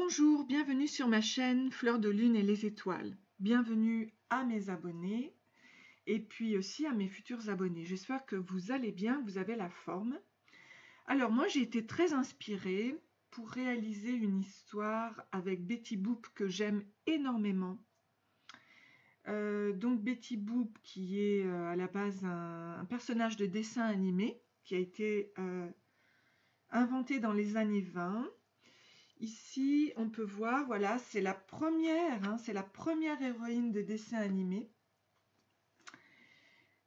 Bonjour, bienvenue sur ma chaîne Fleur de Lune et les étoiles. Bienvenue à mes abonnés et puis aussi à mes futurs abonnés. J'espère que vous allez bien, vous avez la forme. Alors moi j'ai été très inspirée pour réaliser une histoire avec Betty Boop que j'aime énormément. Donc Betty Boop qui est à la base un personnage de dessin animé qui a été inventé dans les années 20. Ici, on peut voir, voilà, c'est la première héroïne de dessin animé.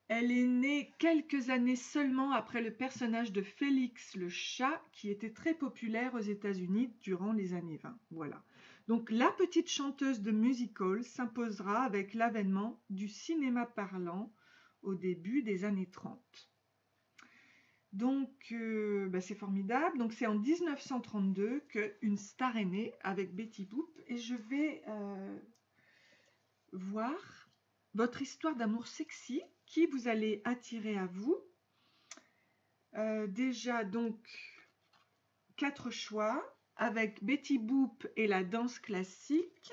Elle est née quelques années seulement après le personnage de Félix le chat, qui était très populaire aux États-Unis durant les années 20. Voilà. Donc, la petite chanteuse de musical s'imposera avec l'avènement du cinéma parlant au début des années 30. Donc, c'est formidable. Donc, c'est en 1932 qu'une star est née avec Betty Boop. Et je vais voir votre histoire d'amour sexy qui vous allez attirer à vous. Déjà, donc, 4 choix avec Betty Boop et la danse classique.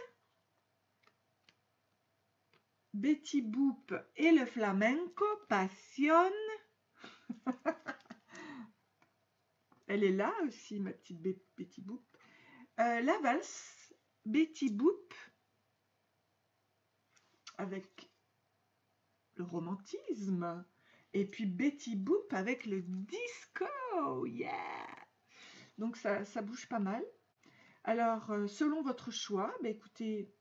Betty Boop et le flamenco, passion. Elle est là aussi, ma petite Betty Boop. La valse, Betty Boop, avec le romantisme. Et puis Betty Boop avec le disco. Yeah! Donc ça bouge pas mal. Alors, selon votre choix, écoutez,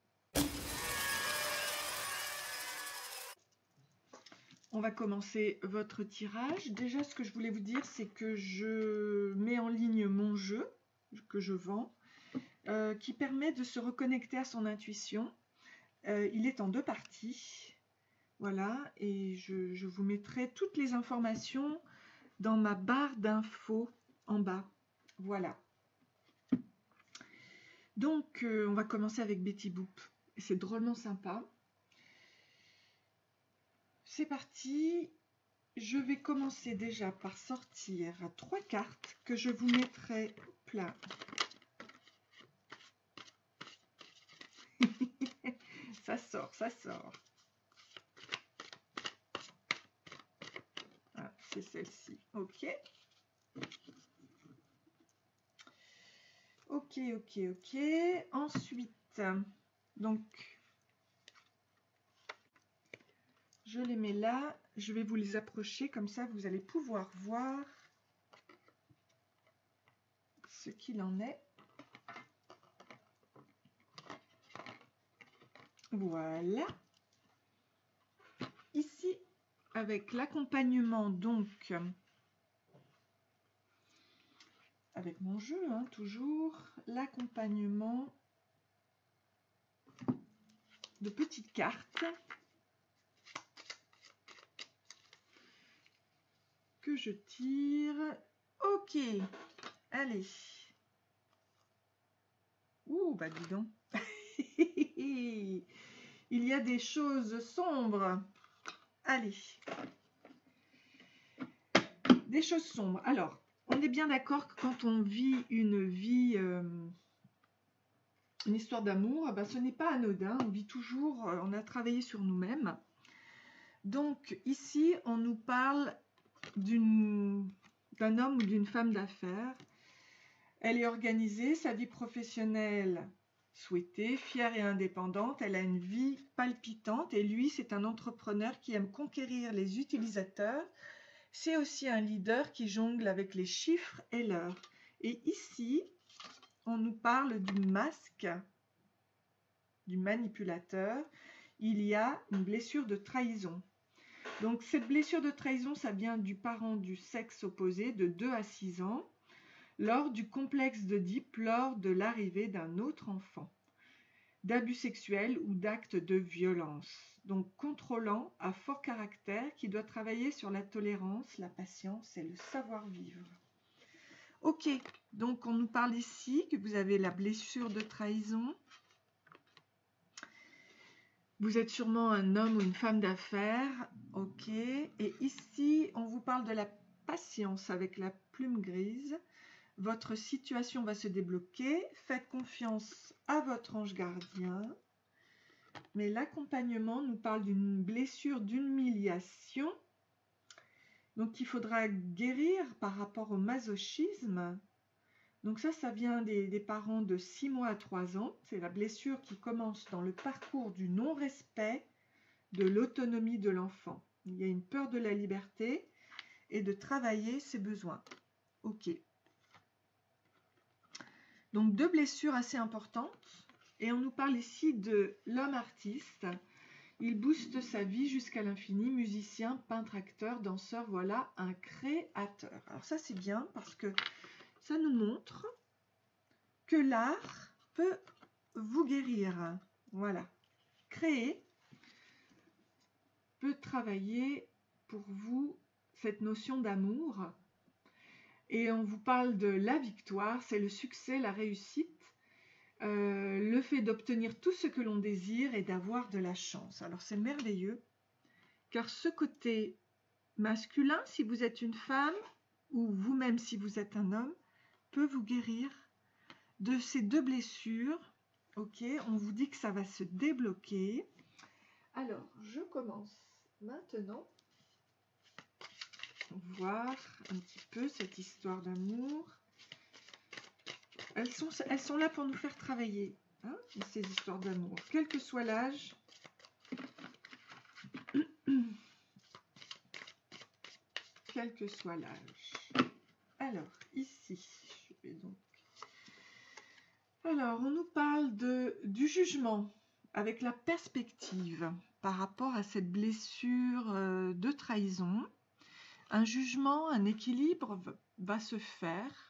on va commencer votre tirage. Déjà, ce que je voulais vous dire, c'est que je mets en ligne mon jeu que je vends, qui permet de se reconnecter à son intuition. Il est en 2 parties. Voilà, et je vous mettrai toutes les informations dans ma barre d'infos en bas. Voilà. Donc, on va commencer avec Betty Boop. C'est drôlement sympa. C'est parti. Je vais commencer déjà par sortir 3 cartes que je vous mettrai plein. Ça sort, ça sort. Ah, c'est celle-ci. Ok. Ok. Ensuite, donc, je les mets là. Je vais vous les approcher, comme ça vous allez pouvoir voir ce qu'il en est. Voilà. Ici, avec l'accompagnement, donc, avec mon jeu, toujours, l'accompagnement de petites cartes que je tire. Ok, allez. Ouh, bah dis donc. Il y a des choses sombres. Allez. Des choses sombres. Alors, on est bien d'accord que quand on vit une histoire d'amour, ce n'est pas anodin. On vit toujours, on a travaillé sur nous-mêmes. Donc, ici, on nous parle d'un homme ou d'une femme d'affaires. Elle est organisée, sa vie professionnelle souhaitée, fière et indépendante. Elle a une vie palpitante et lui, c'est un entrepreneur qui aime conquérir les utilisateurs. C'est aussi un leader qui jongle avec les chiffres et l'heure. Et ici, on nous parle du masque, du manipulateur. Il y a une blessure de trahison. Donc cette blessure de trahison, ça vient du parent du sexe opposé de 2 à 6 ans, lors du complexe d'Oedipe, lors de l'arrivée d'un autre enfant, d'abus sexuels ou d'actes de violence. Donc contrôlant, à fort caractère, qui doit travailler sur la tolérance, la patience et le savoir-vivre. Ok, donc on nous parle ici que vous avez la blessure de trahison. Vous êtes sûrement un homme ou une femme d'affaires. Ok, et ici on vous parle de la patience avec la plume grise. votre situation va se débloquer. Faites confiance à votre ange gardien. Mais l'accompagnement nous parle d'une blessure, d'humiliation. Donc il faudra guérir par rapport au masochisme. Donc ça vient des parents de 6 mois à 3 ans. C'est la blessure qui commence dans le parcours du non-respect de l'autonomie de l'enfant. Il y a une peur de la liberté et de travailler ses besoins. Ok. Donc 2 blessures assez importantes. Et on nous parle ici de l'homme artiste. Il booste sa vie jusqu'à l'infini, musicien, peintre, acteur, danseur, voilà, un créateur. Alors ça c'est bien parce que ça nous montre que l'art peut vous guérir. Voilà. Créer peut travailler pour vous cette notion d'amour. Et on vous parle de la victoire, c'est le succès, la réussite, le fait d'obtenir tout ce que l'on désire et d'avoir de la chance. Alors c'est merveilleux, car ce côté masculin, si vous êtes une femme, ou vous-même si vous êtes un homme, peut vous guérir de ces 2 blessures. Ok, on vous dit que ça va se débloquer. Alors, je commence maintenant à voir un petit peu cette histoire d'amour. Elles sont là pour nous faire travailler, hein, ces histoires d'amour, quel que soit l'âge. Quel que soit l'âge. Alors, ici, je vais donc... Alors, on nous parle du jugement avec la perspective par rapport à cette blessure de trahison. Un jugement, un équilibre va se faire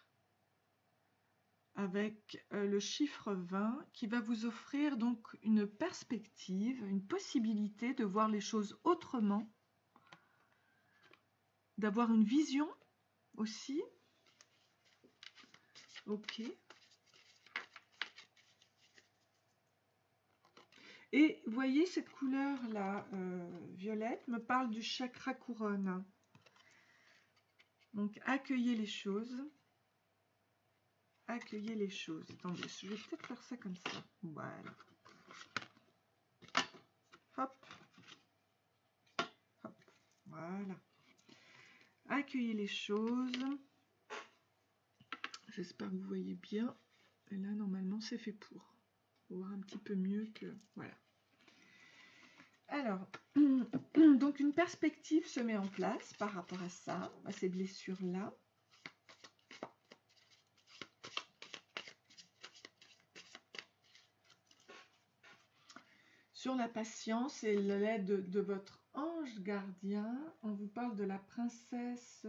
avec le chiffre 20 qui va vous offrir donc une perspective, une possibilité de voir les choses autrement, d'avoir une vision aussi. Ok. Et voyez cette couleur là, violette, me parle du chakra couronne. Donc accueillez les choses. Accueillez les choses. Attendez, je vais peut-être faire ça comme ça. Voilà. Hop. Hop. Voilà. Accueillez les choses. J'espère que vous voyez bien. Et là, normalement, c'est fait pour. Faut voir un petit peu mieux que... Voilà. Alors, donc une perspective se met en place par rapport à ça, à ces blessures-là. Sur la patience et l'aide de votre ange gardien, on vous parle de la princesse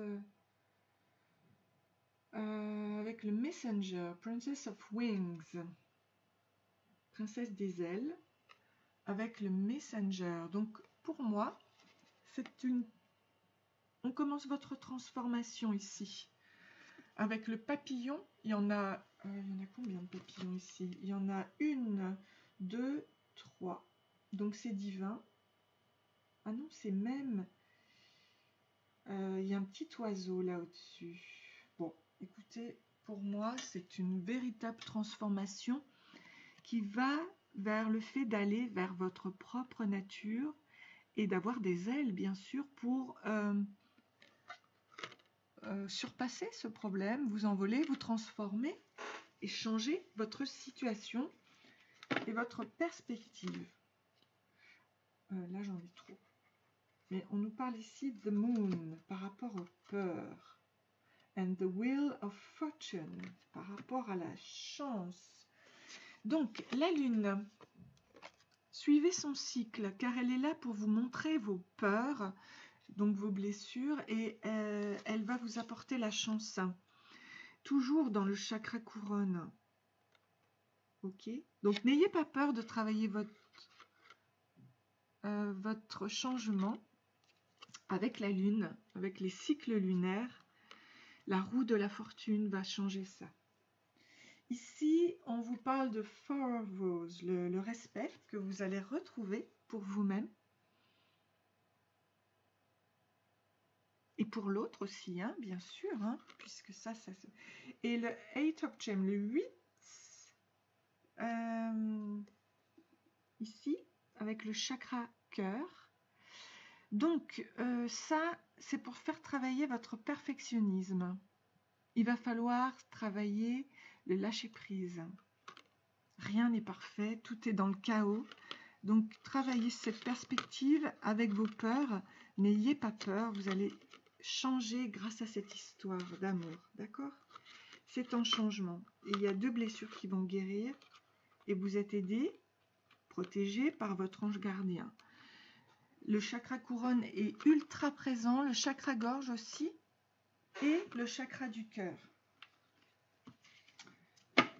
avec le Messenger, Princess of Wings, princesse des ailes, avec le Messenger. Donc pour moi, c'est une... On commence votre transformation ici. Avec le papillon, il y en a combien de papillons ici? Il y en a 1, 2, 3. Donc c'est divin. Ah non, c'est même... il y a un petit oiseau là au-dessus. Bon, écoutez, pour moi, c'est une véritable transformation qui va vers le fait d'aller vers votre propre nature et d'avoir des ailes, bien sûr, pour surpasser ce problème, vous envoler, vous transformer et changer votre situation et votre perspective. Là, j'en ai trop. Mais on nous parle ici de moon par rapport aux peurs. And the wheel of fortune par rapport à la chance. Donc, la lune, suivez son cycle car elle est là pour vous montrer vos peurs, donc vos blessures, et elle va vous apporter la chance. Toujours dans le chakra couronne. Ok. Donc, n'ayez pas peur de travailler votre changement avec la lune, avec les cycles lunaires. La roue de la fortune va changer ça. Ici, on vous parle de Four of Roses, le respect que vous allez retrouver pour vous-même. Et pour l'autre aussi, hein, bien sûr, hein, puisque ça se... Et le 8 of Gem, le 8, ici, avec le chakra cœur. Donc, ça, c'est pour faire travailler votre perfectionnisme. Il va falloir travailler le lâcher-prise. Rien n'est parfait, tout est dans le chaos. Donc, travaillez cette perspective avec vos peurs. N'ayez pas peur, vous allez changer grâce à cette histoire d'amour, d'accord? C'est en changement. Et il y a 2 blessures qui vont guérir et vous êtes aidé, protégé par votre ange gardien. Le chakra couronne est ultra présent, le chakra gorge aussi et le chakra du cœur.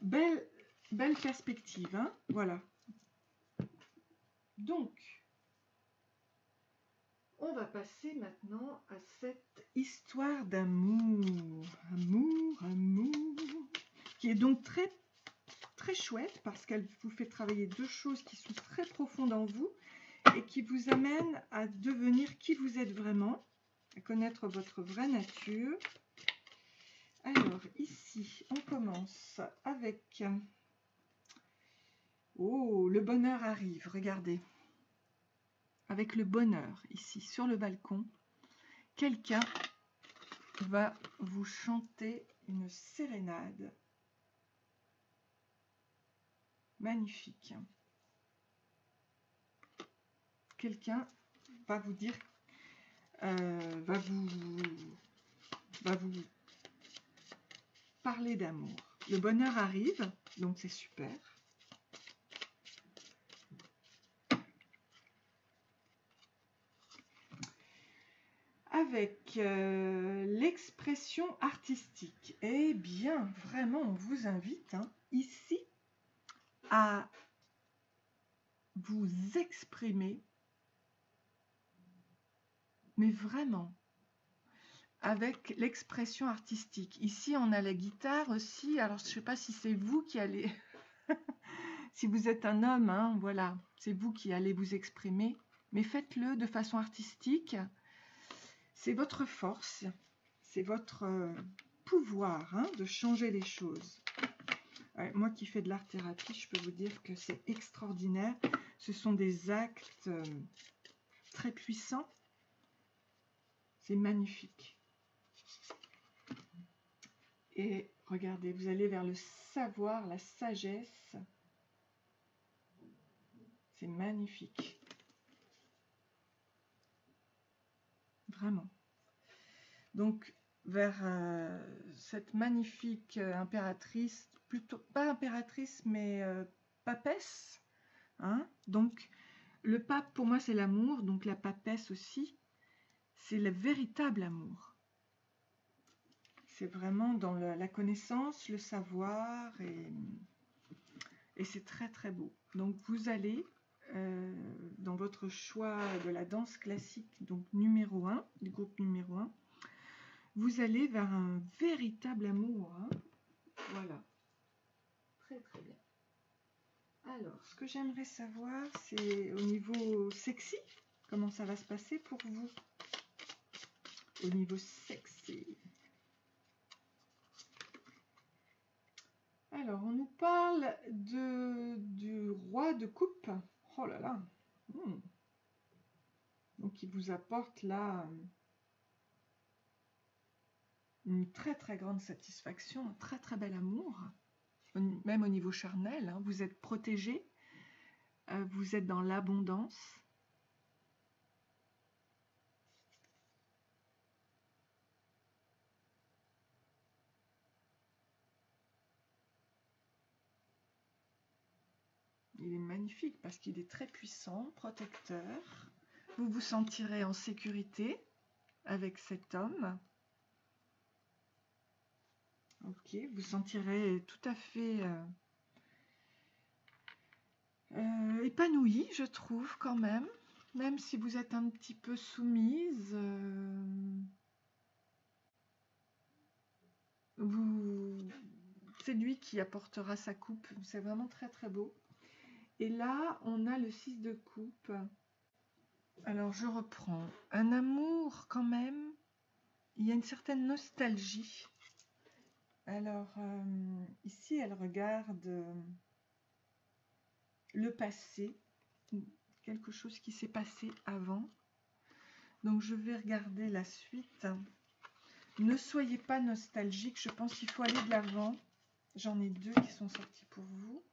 Belle perspective, hein? Voilà. Donc, on va passer maintenant à cette histoire d'amour. Amour, qui est donc très, très chouette parce qu'elle vous fait travailler 2 choses qui sont très profondes en vous et qui vous amènent à devenir qui vous êtes vraiment, à connaître votre vraie nature. Alors, ici, on commence avec... Oh, le bonheur arrive, regardez. Avec le bonheur, ici, sur le balcon, quelqu'un va vous chanter une sérénade. Magnifique. Quelqu'un va vous dire, va vous parler d'amour. Le bonheur arrive, donc c'est super. Avec l'expression artistique, eh bien, vraiment, on vous invite ici à vous exprimer, mais vraiment, avec l'expression artistique. Ici, on a la guitare aussi. Alors, je ne sais pas si c'est vous qui allez... si vous êtes un homme, hein, voilà, c'est vous qui allez vous exprimer. Mais faites-le de façon artistique. C'est votre force. C'est votre pouvoir de changer les choses. Ouais, moi qui fais de l'art-thérapie, je peux vous dire que c'est extraordinaire. Ce sont des actes très puissants. C'est magnifique. Et regardez, vous allez vers le savoir, la sagesse. C'est magnifique. Vraiment. Donc, vers cette magnifique impératrice, plutôt pas impératrice, mais papesse. Hein. Donc, le pape, pour moi, c'est l'amour. Donc, la papesse aussi, c'est le véritable amour. C'est vraiment dans la connaissance, le savoir, et c'est très, très beau. Donc, vous allez... dans votre choix de la danse classique, donc numéro 1, du groupe numéro 1, vous allez vers un véritable amour. Voilà. Très très bien. Alors, ce que j'aimerais savoir, c'est au niveau sexy, comment ça va se passer pour vous? Au niveau sexy. Alors, on nous parle du roi de coupe. Oh là là. Donc, il vous apporte là une très très grande satisfaction, un très très bel amour, même au niveau charnel. Vous êtes protégé, vous êtes dans l'abondance. Il est magnifique parce qu'il est très puissant, protecteur. Vous vous sentirez en sécurité avec cet homme. Ok, vous sentirez tout à fait épanoui, je trouve, quand même. Même si vous êtes un petit peu soumise, c'est lui qui apportera sa coupe. C'est vraiment très très beau. Et là, on a le 6 de coupe. Alors, je reprends. Un amour quand même il y a une certaine nostalgie. Alors, ici, elle regarde le passé, quelque chose qui s'est passé avant. Donc, je vais regarder la suite. Ne soyez pas nostalgique, je pense qu'il faut aller de l'avant. J'en ai 2 qui sont sortis pour vous.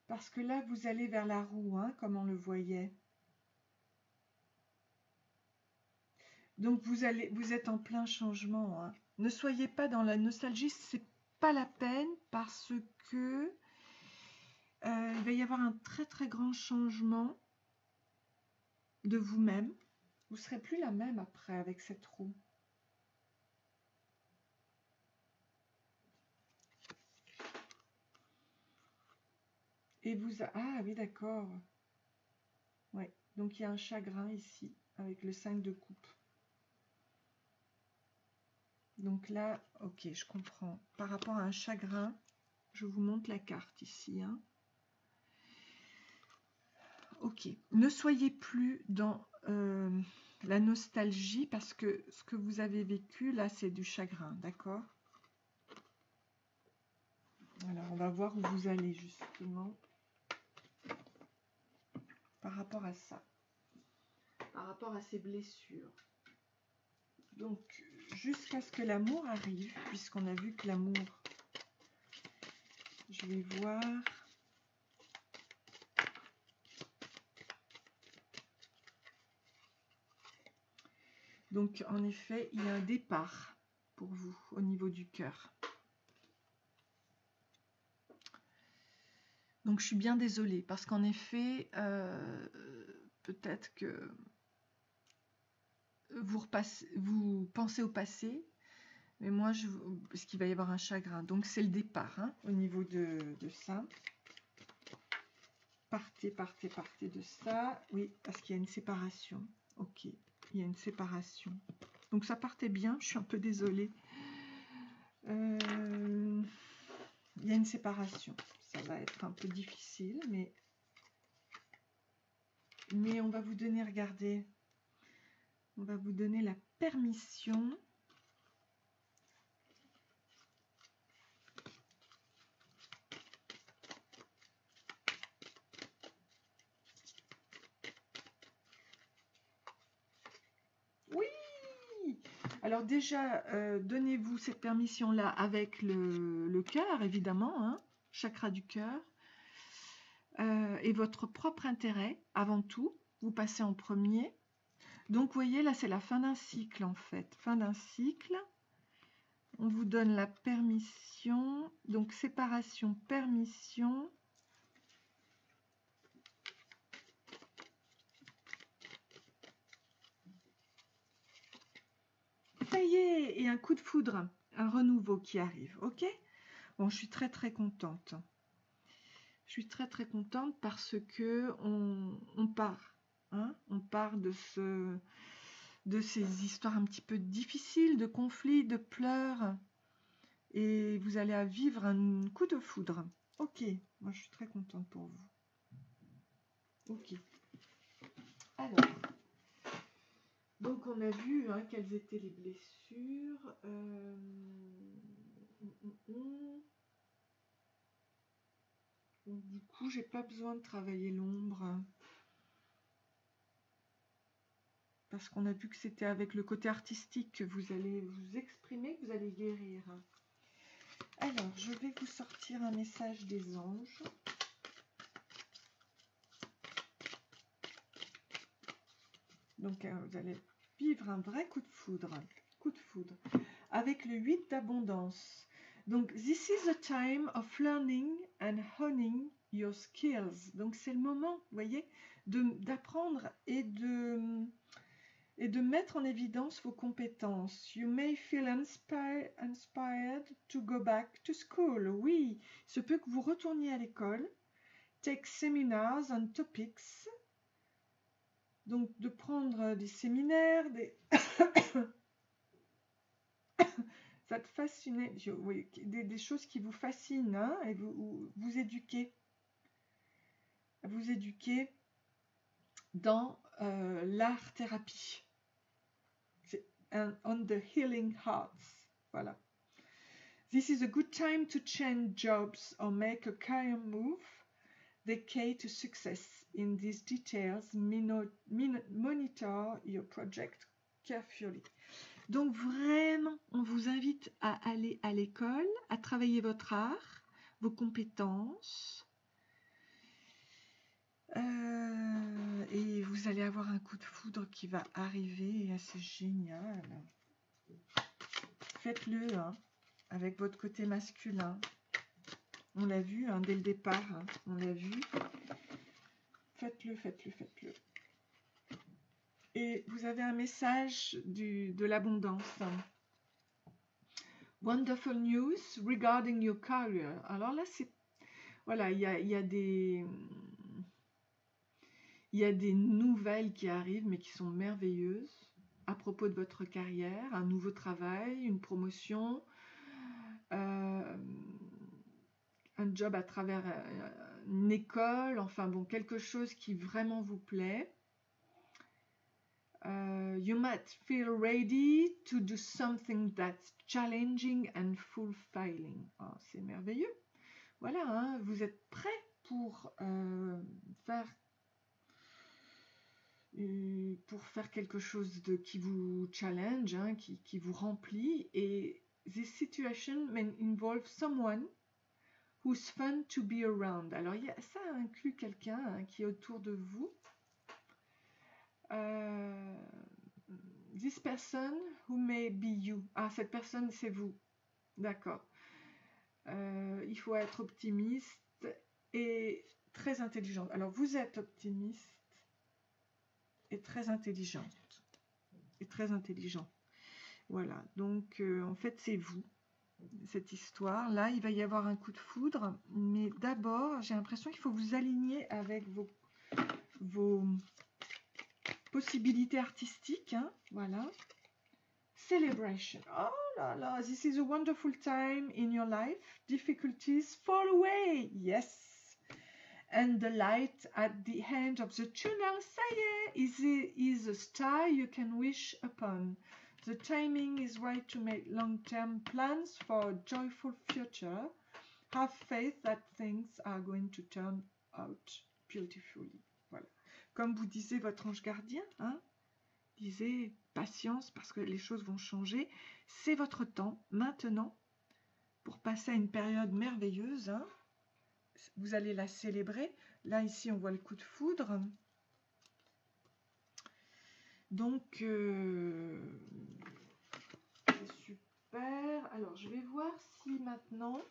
Parce que là, vous allez vers la roue, hein, comme on le voyait. Donc, vous êtes en plein changement. Hein. Ne soyez pas dans la nostalgie, c'est pas la peine parce que il va y avoir un très très grand changement de vous-même. Vous ne serez plus la même après avec cette roue. Et vous... Ah oui, d'accord. Ouais. Donc, il y a un chagrin ici avec le 5 de coupe. Donc là, ok, je comprends. Par rapport à un chagrin, je vous montre la carte ici. Hein. Ok, ne soyez plus dans la nostalgie parce que ce que vous avez vécu, là, c'est du chagrin, d'accord? Alors, on va voir où vous allez justement par rapport à ça, par rapport à ces blessures. Donc, jusqu'à ce que l'amour arrive, puisqu'on a vu que l'amour, je vais voir... Donc, en effet, il y a un départ pour vous au niveau du cœur. Donc, je suis bien désolée parce qu'en effet, peut-être que vous pensez au passé, mais moi, parce qu'il va y avoir un chagrin. Donc, c'est le départ hein, au niveau de ça. Partez, partez, partez de ça. Oui, parce qu'il y a une séparation. Ok, il y a une séparation. Donc, ça partait bien. Je suis un peu désolée. Il y a une séparation. Ça va être un peu difficile, mais on va vous donner, regardez, on va vous donner la permission. Oui! Alors déjà, donnez-vous cette permission-là avec le cœur, évidemment, hein, chakra du cœur, et votre propre intérêt, avant tout. Vous passez en premier. Donc, vous voyez, là, c'est la fin d'un cycle, en fait. Fin d'un cycle. On vous donne la permission. Donc, séparation, permission. Ça y est, et un coup de foudre, un renouveau qui arrive, ok? Bon, je suis très très contente. Je suis très très contente parce que on part, hein? On part de ces histoires un petit peu difficiles, de conflits, de pleurs, et vous allez à vivre un coup de foudre. Ok, moi je suis très contente pour vous. Ok. Alors. Donc on a vu hein, quelles étaient les blessures. Donc, du coup, j'ai pas besoin de travailler l'ombre. Parce qu'on a vu que c'était avec le côté artistique que vous allez vous exprimer, que vous allez guérir. Alors, je vais vous sortir un message des anges. Donc, vous allez vivre un vrai coup de foudre. Coup de foudre. Avec le 8 d'abondance. Donc, this is the time of learning and honing your skills. Donc, c'est le moment, vous voyez, d'apprendre et de mettre en évidence vos compétences. You may feel inspired to go back to school. Oui, il se peut que vous retourniez à l'école. Take seminars on topics. Donc, de prendre des séminaires, ça te fascine, oui, des choses qui vous fascinent, hein, et vous éduquer. Vous éduquer dans l'art-thérapie. and on the healing hearts. Voilà. This is a good time to change jobs or make a career move. The key to success in these details. Monitor your project carefully. Donc vraiment, on vous invite à aller à l'école, à travailler votre art, vos compétences. Et vous allez avoir un coup de foudre qui va arriver et c'est génial. Faites-le hein, avec votre côté masculin. On l'a vu hein, dès le départ, hein, on l'a vu. Faites-le, faites-le, faites-le. Et vous avez un message de l'abondance. Wonderful news regarding your career. Alors là, c'est... Voilà, il y a des nouvelles qui arrivent, mais qui sont merveilleuses à propos de votre carrière, un nouveau travail, une promotion, un job à travers une école, enfin bon, quelque chose qui vraiment vous plaît. You might feel ready to do something that's challenging and fulfilling. Oh, c'est merveilleux. Voilà, hein, vous êtes prêt pour faire quelque chose qui vous challenge, hein, qui vous remplit. Et this situation may involve someone who's fun to be around. Alors, ça inclut quelqu'un hein, qui est autour de vous. This person who may be you. Ah, cette personne, c'est vous. D'accord. Il faut être optimiste et très intelligente. Alors, vous êtes optimiste et très intelligente. Et très intelligent. Voilà. Donc, en fait, c'est vous. Cette histoire. Là, il va y avoir un coup de foudre. Mais d'abord, j'ai l'impression qu'il faut vous aligner avec vos possibilités artistiques. Hein, voilà. Celebration. Oh là là, this is a wonderful time in your life. Difficulties fall away. Yes. And the light at the end of the tunnel, ça y est, is a star you can wish upon. The timing is right to make long-term plans for a joyful future. Have faith that things are going to turn out beautifully. Voilà. Comme vous disait votre ange gardien, hein, disait patience parce que les choses vont changer. C'est votre temps maintenant pour passer à une période merveilleuse. Hein. Vous allez la célébrer. Là, ici, on voit le coup de foudre. Donc, c'est super. Alors, je vais voir si maintenant,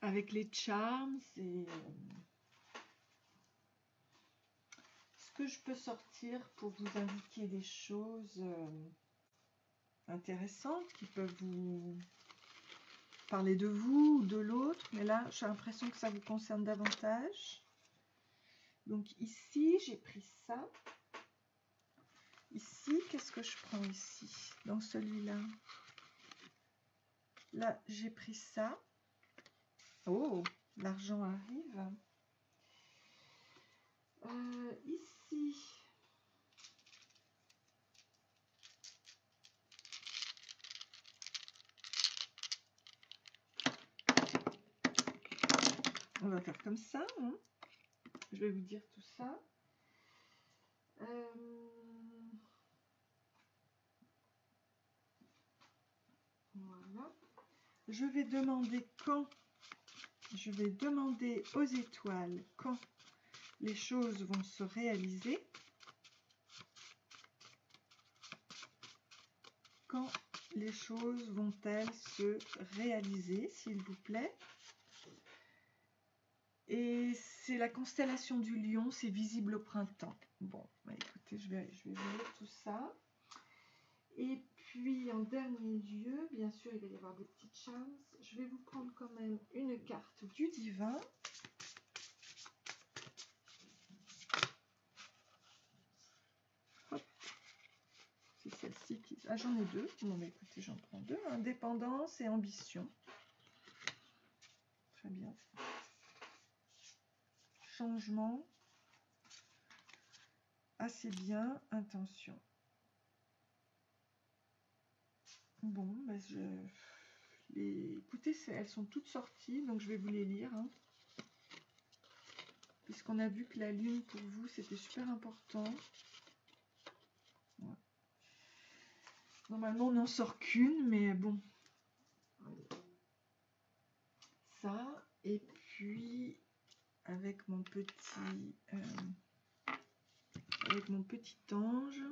avec les charms, ce que je peux sortir pour vous indiquer des choses intéressantes qui peuvent vous parler de vous ou de l'autre. Mais là, j'ai l'impression que ça vous concerne davantage. Donc ici, j'ai pris ça. Ici, qu'est-ce que je prends ici, dans celui-là? Là, j'ai pris ça. Oh, l'argent arrive. Ici, on va faire comme ça. Hein. Je vais vous dire tout ça. Voilà. Je vais demander aux étoiles quand les choses vont se réaliser. Quand les choses vont-elles se réaliser, s'il vous plaît? Et c'est la constellation du lion, c'est visible au printemps. Bon, bah écoutez, je vais lire tout ça. Et puis, en dernier lieu, bien sûr, il va y avoir des petites charms. Je vais vous prendre quand même une carte du divin. Hop. C'est celle-ci qui... Ah, j'en ai deux. Bon, bah écoutez, j'en prends deux. Indépendance et ambition. Très bien. Changement. assez bien. Intention. Bon, bah écoutez, elles sont toutes sorties, donc je vais vous les lire. Hein. Puisqu'on a vu que la lune, pour vous, c'était super important. Ouais. Normalement, on n'en sort qu'une, mais bon. Ça, et puis, avec mon petit ange.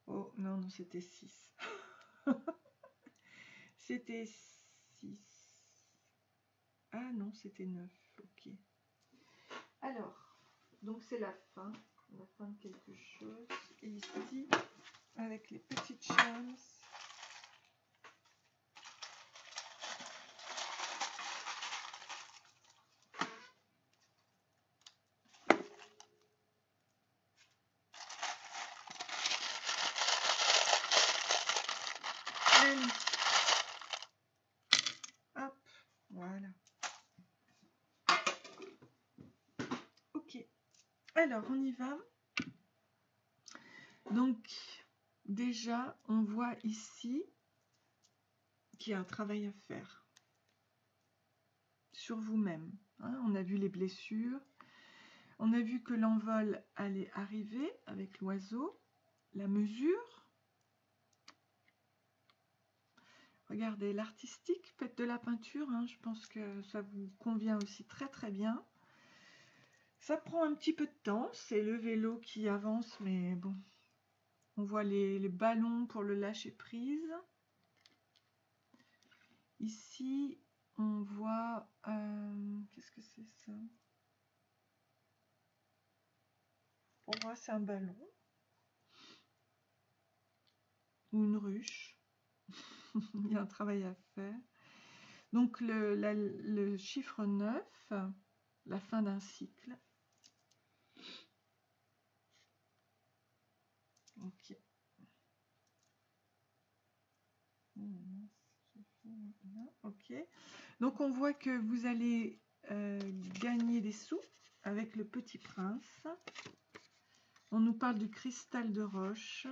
Oh, non, non, c'était 6. C'était 6. Ah non, c'était 9. Ok. Alors, donc c'est la fin de quelque chose. Et ici, avec les petites chances. Allez. Hop, voilà. Ok. Alors, on y va. Donc, déjà, on voit ici qu'il y a un travail à faire sur vous-même. Hein, on a vu les blessures. On a vu que l'envol allait arriver avec l'oiseau. La mesure. Regardez, l'artistique, faites de la peinture. Hein, je pense que ça vous convient aussi très très bien. Ça prend un petit peu de temps. C'est le vélo qui avance, mais bon. On voit les ballons pour le lâcher prise. Ici, on voit... qu'est-ce que c'est ça? Pour moi, c'est un ballon. Ou une ruche. Il y a un travail à faire. Donc, le chiffre 9, la fin d'un cycle. Ok. Ok. Donc, on voit que vous allez gagner des sous avec le Petit Prince. On nous parle du cristal de roche.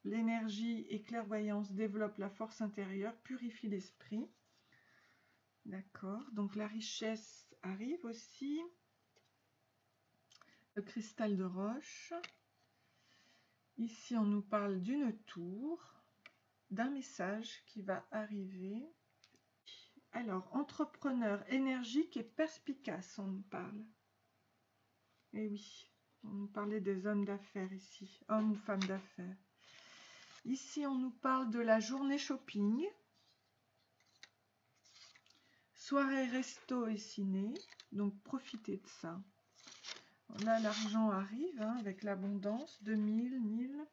L'énergie et clairvoyance développent la force intérieure, purifie l'esprit. D'accord. Donc, la richesse arrive aussi. Le cristal de roche. Ici, on nous parle d'une tour, d'un message qui va arriver. Alors, entrepreneur énergique et perspicace, on nous parle. Eh oui, on nous parlait des hommes d'affaires ici, hommes ou femmes d'affaires. Ici, on nous parle de la journée shopping. Soirée resto et ciné, donc profitez de ça. Là, l'argent arrive hein, avec l'abondance, 2000, 1000.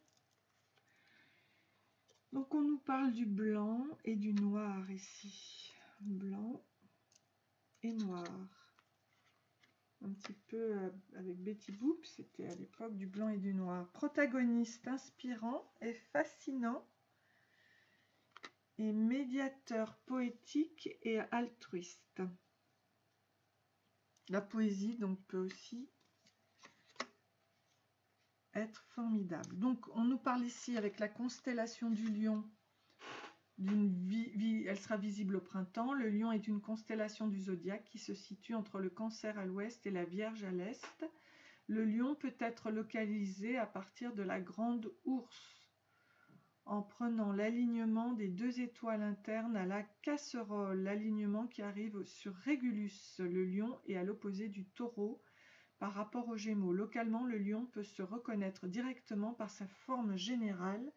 Donc, on nous parle du blanc et du noir ici. Blanc et noir. Un petit peu avec Betty Boop, c'était à l'époque du blanc et du noir. Protagoniste inspirant et fascinant. Et médiateur poétique et altruiste. La poésie, donc, peut aussi être formidable. Donc, on nous parle ici avec la constellation du lion. Elle sera visible au printemps. Le lion est une constellation du zodiaque qui se situe entre le Cancer à l'ouest et la Vierge à l'est. Le lion peut être localisé à partir de la grande ours, en prenant l'alignement des 2 étoiles internes à la casserole, l'alignement qui arrive sur Régulus, le lion, est à l'opposé du taureau par rapport aux Gémeaux. Localement, le lion peut se reconnaître directement par sa forme générale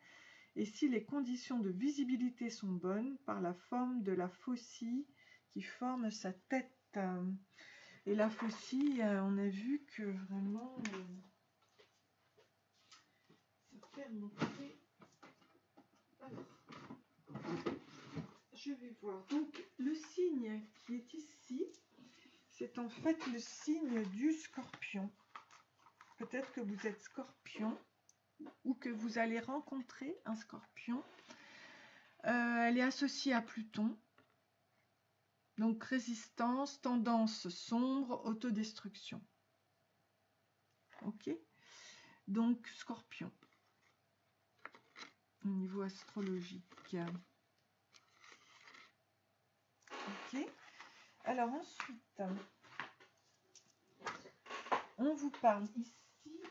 et si les conditions de visibilité sont bonnes, par la forme de la faucille qui forme sa tête. Et la faucille, on a vu que vraiment, ça fait remonter. Alors, je vais voir. Donc, le signe qui est ici, c'est en fait le signe du scorpion. Peut-être que vous êtes scorpion ou que vous allez rencontrer un scorpion. Elle est associée à Pluton. Donc résistance, tendance sombre, autodestruction. Ok. Donc Scorpion. Au niveau astrologique. Ok. Alors ensuite, on vous parle ici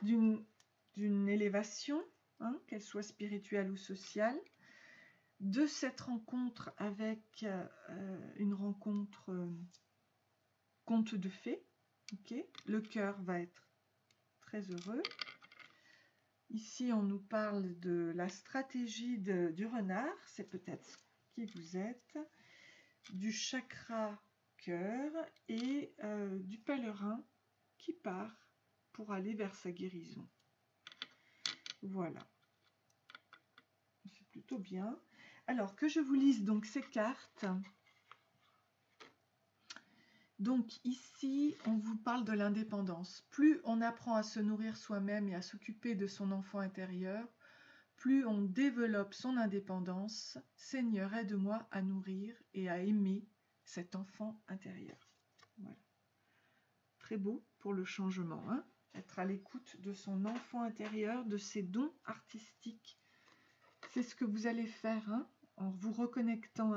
d'une élévation, hein, qu'elle soit spirituelle ou sociale, de cette rencontre avec une rencontre conte de fées. Okay. Le cœur va être très heureux. Ici, on nous parle de la stratégie du renard, c'est peut-être qui vous êtes, du chakra cœur et du pèlerin qui part pour aller vers sa guérison. Voilà. C'est plutôt bien. Alors, que je vous lise donc ces cartes. Donc ici, on vous parle de l'indépendance. Plus on apprend à se nourrir soi-même et à s'occuper de son enfant intérieur, plus on développe son indépendance. Seigneur, aide-moi à nourrir et à aimer cet enfant intérieur. Voilà. Très beau pour le changement, hein, être à l'écoute de son enfant intérieur, de ses dons artistiques. C'est ce que vous allez faire, hein, en vous reconnectant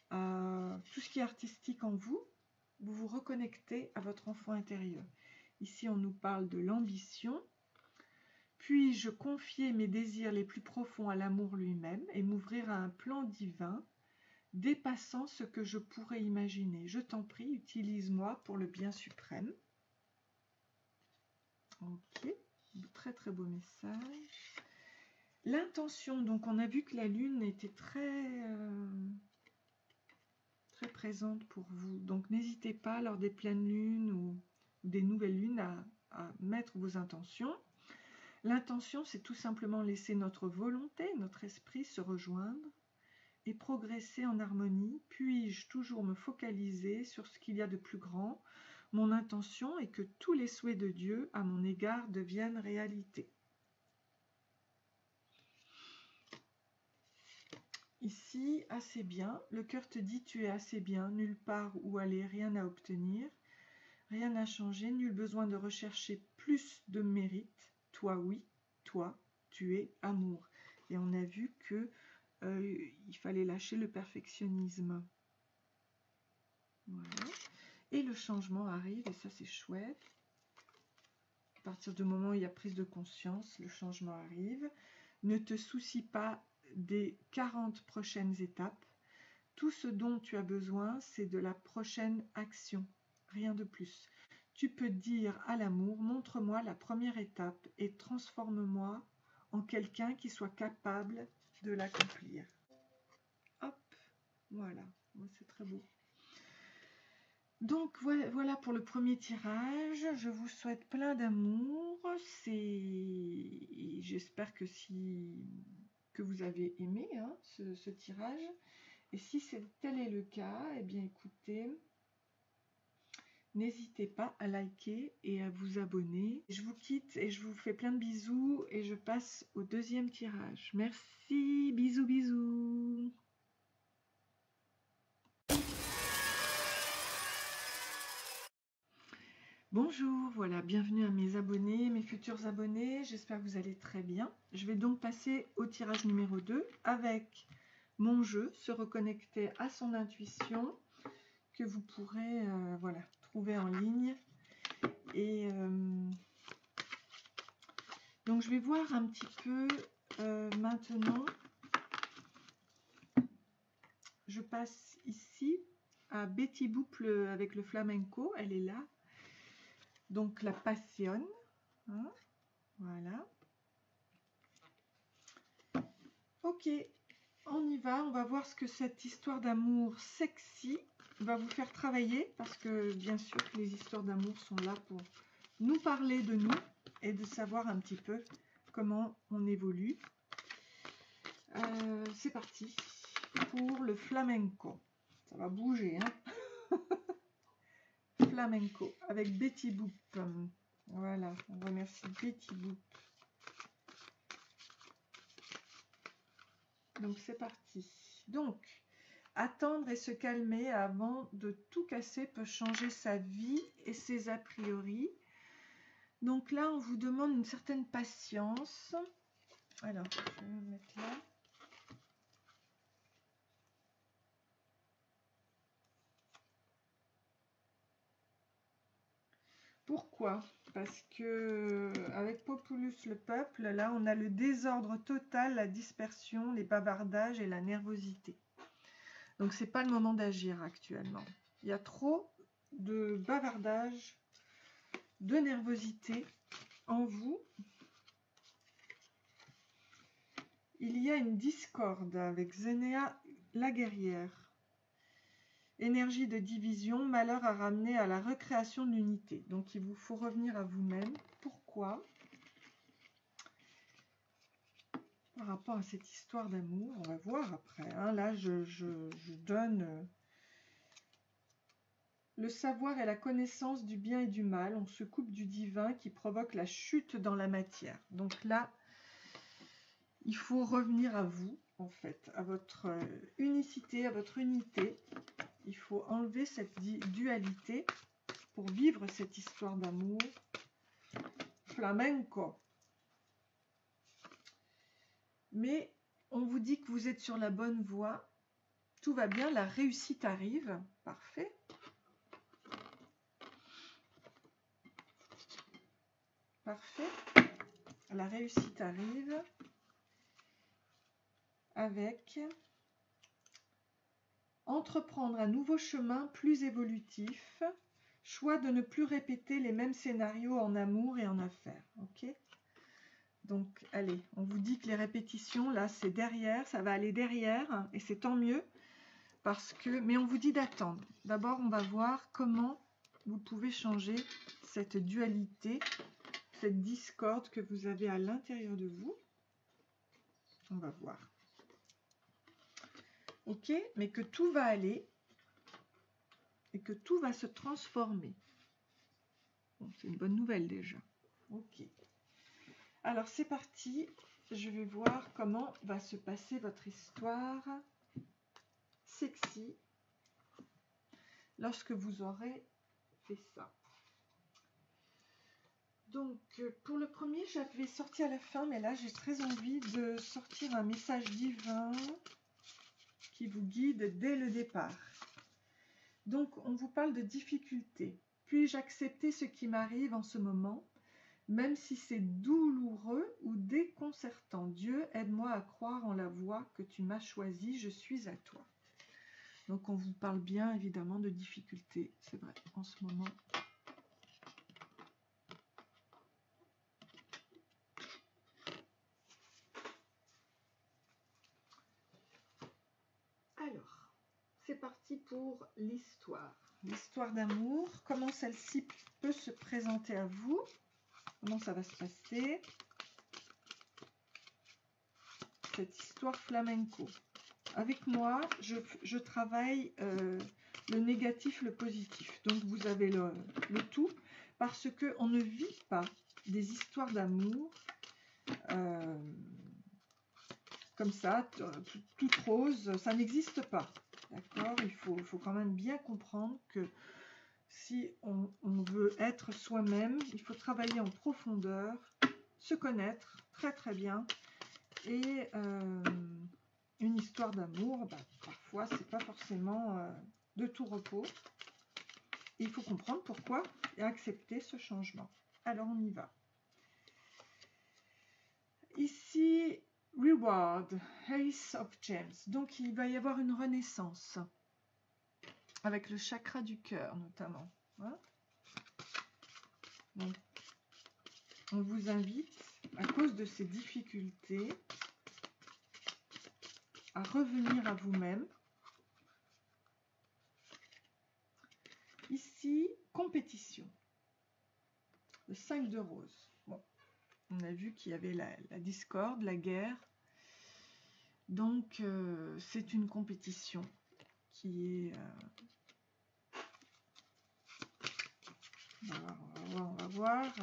à tout ce qui est artistique en vous. Vous vous reconnectez à votre enfant intérieur. Ici, on nous parle de l'ambition. Puis-je confier mes désirs les plus profonds à l'amour lui-même et m'ouvrir à un plan divin dépassant ce que je pourrais imaginer. Je t'en prie, utilise-moi pour le bien suprême. Ok, très très beau message. L'intention, donc on a vu que la lune était très présente pour vous. Donc n'hésitez pas lors des pleines lunes ou des nouvelles lunes à mettre vos intentions. L'intention, c'est tout simplement laisser notre volonté, notre esprit se rejoindre et progresser en harmonie. Puis-je toujours me focaliser sur ce qu'il y a de plus grand? Mon intention est que tous les souhaits de Dieu à mon égard deviennent réalité. Ici, assez bien. Le cœur te dit tu es assez bien, nulle part où aller, rien à obtenir, rien à changer, nul besoin de rechercher plus de mérite. Toi, oui, toi, tu es amour. Et on a vu que il fallait lâcher le perfectionnisme. Voilà. Et le changement arrive, et ça c'est chouette. À partir du moment où il y a prise de conscience, le changement arrive. Ne te soucie pas des 40 prochaines étapes. Tout ce dont tu as besoin, c'est de la prochaine action, rien de plus. Tu peux dire à l'amour, montre-moi la première étape et transforme-moi en quelqu'un qui soit capable de l'accomplir. Hop, voilà, c'est très beau. Donc voilà pour le premier tirage. Je vous souhaite plein d'amour. J'espère que vous avez aimé, hein, ce tirage. Et si tel est le cas, eh bien écoutez, n'hésitez pas à liker et à vous abonner. Je vous quitte et je vous fais plein de bisous et je passe au deuxième tirage. Merci, bisous bisous. Bonjour, voilà, bienvenue à mes abonnés, mes futurs abonnés, j'espère que vous allez très bien. Je vais donc passer au tirage numéro 2 avec mon jeu, se reconnecter à son intuition, que vous pourrez voilà, trouver en ligne. Et donc je vais voir un petit peu maintenant, je passe ici à Betty Boop avec le flamenco, elle est là. Donc la passion, hein, voilà. Ok, on y va, on va voir ce que cette histoire d'amour sexy va vous faire travailler, parce que bien sûr que les histoires d'amour sont là pour nous parler de nous et de savoir un petit peu comment on évolue. C'est parti pour le flamenco, ça va bouger, hein. Flamenco avec Betty Boop. Voilà, on remercie Betty Boop. Donc c'est parti. Donc attendre et se calmer avant de tout casser peut changer sa vie et ses a priori. Donc là, on vous demande une certaine patience. Alors, je vais me mettre là. Pourquoi? Parce que avec Populus le peuple, là on a le désordre total, la dispersion, les bavardages et la nervosité. Donc c'est pas le moment d'agir actuellement. Il y a trop de bavardage, de nervosité en vous. Il y a une discorde avec Zénéa la guerrière. Énergie de division, malheur à ramener à la recréation de l'unité. Donc il vous faut revenir à vous-même. Pourquoi? Par rapport à cette histoire d'amour, on va voir après. Hein. Là, je donne le savoir et la connaissance du bien et du mal. On se coupe du divin qui provoque la chute dans la matière. Donc là, il faut revenir à vous, en fait, à votre unicité, à votre unité. Il faut enlever cette dualité pour vivre cette histoire d'amour flamenco. Mais on vous dit que vous êtes sur la bonne voie. Tout va bien, la réussite arrive. Parfait. Parfait. La réussite arrive avec entreprendre un nouveau chemin plus évolutif, choix de ne plus répéter les mêmes scénarios en amour et en affaires. Ok? Donc, allez, on vous dit que les répétitions, là, c'est derrière, ça va aller derrière, et c'est tant mieux, parce que, mais on vous dit d'attendre. D'abord, on va voir comment vous pouvez changer cette dualité, cette discorde que vous avez à l'intérieur de vous. On va voir. Ok, mais que tout va aller et que tout va se transformer. Bon, c'est une bonne nouvelle déjà. Ok. Alors c'est parti. Je vais voir comment va se passer votre histoire sexy lorsque vous aurez fait ça. Donc pour le premier, j'avais sorti à la fin, mais là j'ai très envie de sortir un message divin qui vous guide dès le départ. Donc, on vous parle de difficultés. Puis-je accepter ce qui m'arrive en ce moment, même si c'est douloureux ou déconcertant? Dieu, aide-moi à croire en la voie que tu m'as choisie, je suis à toi. Donc, on vous parle bien, évidemment, de difficultés, c'est vrai, en ce moment. Alors, c'est parti pour l'histoire. L'histoire d'amour, comment celle-ci peut se présenter à vous, comment ça va se passer, cette histoire flamenco. Avec moi, je travaille le négatif, le positif. Donc, vous avez le tout, parce qu'on ne vit pas des histoires d'amour comme ça, toute rose, ça n'existe pas. D'accord? Il faut quand même bien comprendre que si on veut être soi-même, il faut travailler en profondeur, se connaître très très bien. Et une histoire d'amour, parfois, c'est pas forcément de tout repos. Et il faut comprendre pourquoi et accepter ce changement. Alors, on y va. Ici, Reward, Ace of Gems. Donc, il va y avoir une renaissance avec le chakra du cœur, notamment. Hein? Donc, on vous invite, à cause de ces difficultés, à revenir à vous-même. Ici, compétition. Le 5 de rose. Bon, on a vu qu'il y avait la discorde, la guerre. Donc, c'est une compétition qui est... on va voir.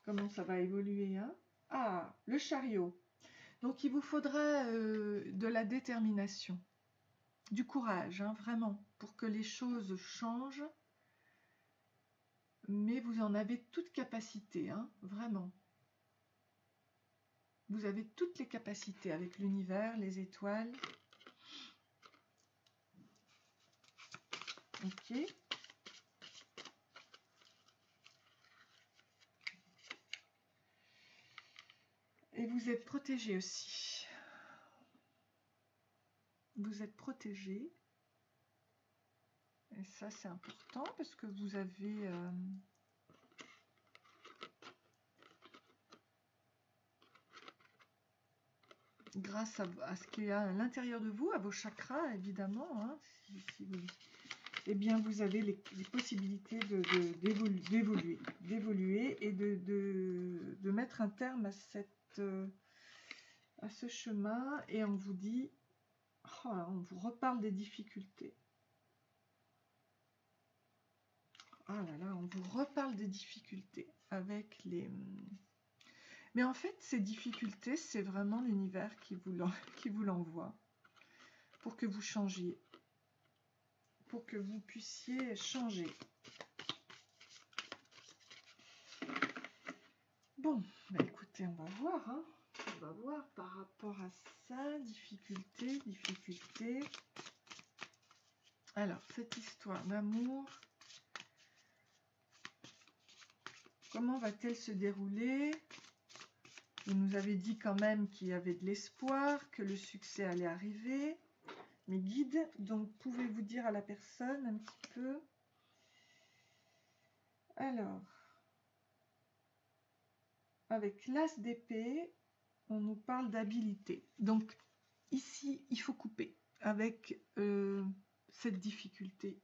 Comment ça va évoluer. Hein? Ah, le chariot. Donc il vous faudra de la détermination, du courage, hein, vraiment, pour que les choses changent. Mais vous en avez toute capacité, hein, vraiment. Vous avez toutes les capacités avec l'univers, les étoiles. Ok. Et vous êtes protégé aussi. Vous êtes protégé. Et ça, c'est important parce que vous avez... grâce à ce qu'il y a à l'intérieur de vous, à vos chakras, évidemment, hein, eh bien, vous avez les possibilités d'évoluer et de mettre un terme à ce chemin. Et on vous dit, oh, on vous reparle des difficultés. Ah là là, on vous reparle des difficultés avec les... Mais en fait, ces difficultés, c'est vraiment l'univers qui vous l'envoie pour que vous changiez, pour que vous puissiez changer. Bon, bah écoutez, on va voir, hein. On va voir par rapport à ça, difficulté. Alors, cette histoire d'amour, comment va-t-elle se dérouler? Vous nous avez dit quand même qu'il y avait de l'espoir, que le succès allait arriver. Mes guides, donc pouvez-vous dire à la personne un petit peu? Alors, avec l'as d'épée, on nous parle d'habilité. Donc, ici, il faut couper avec cette difficulté.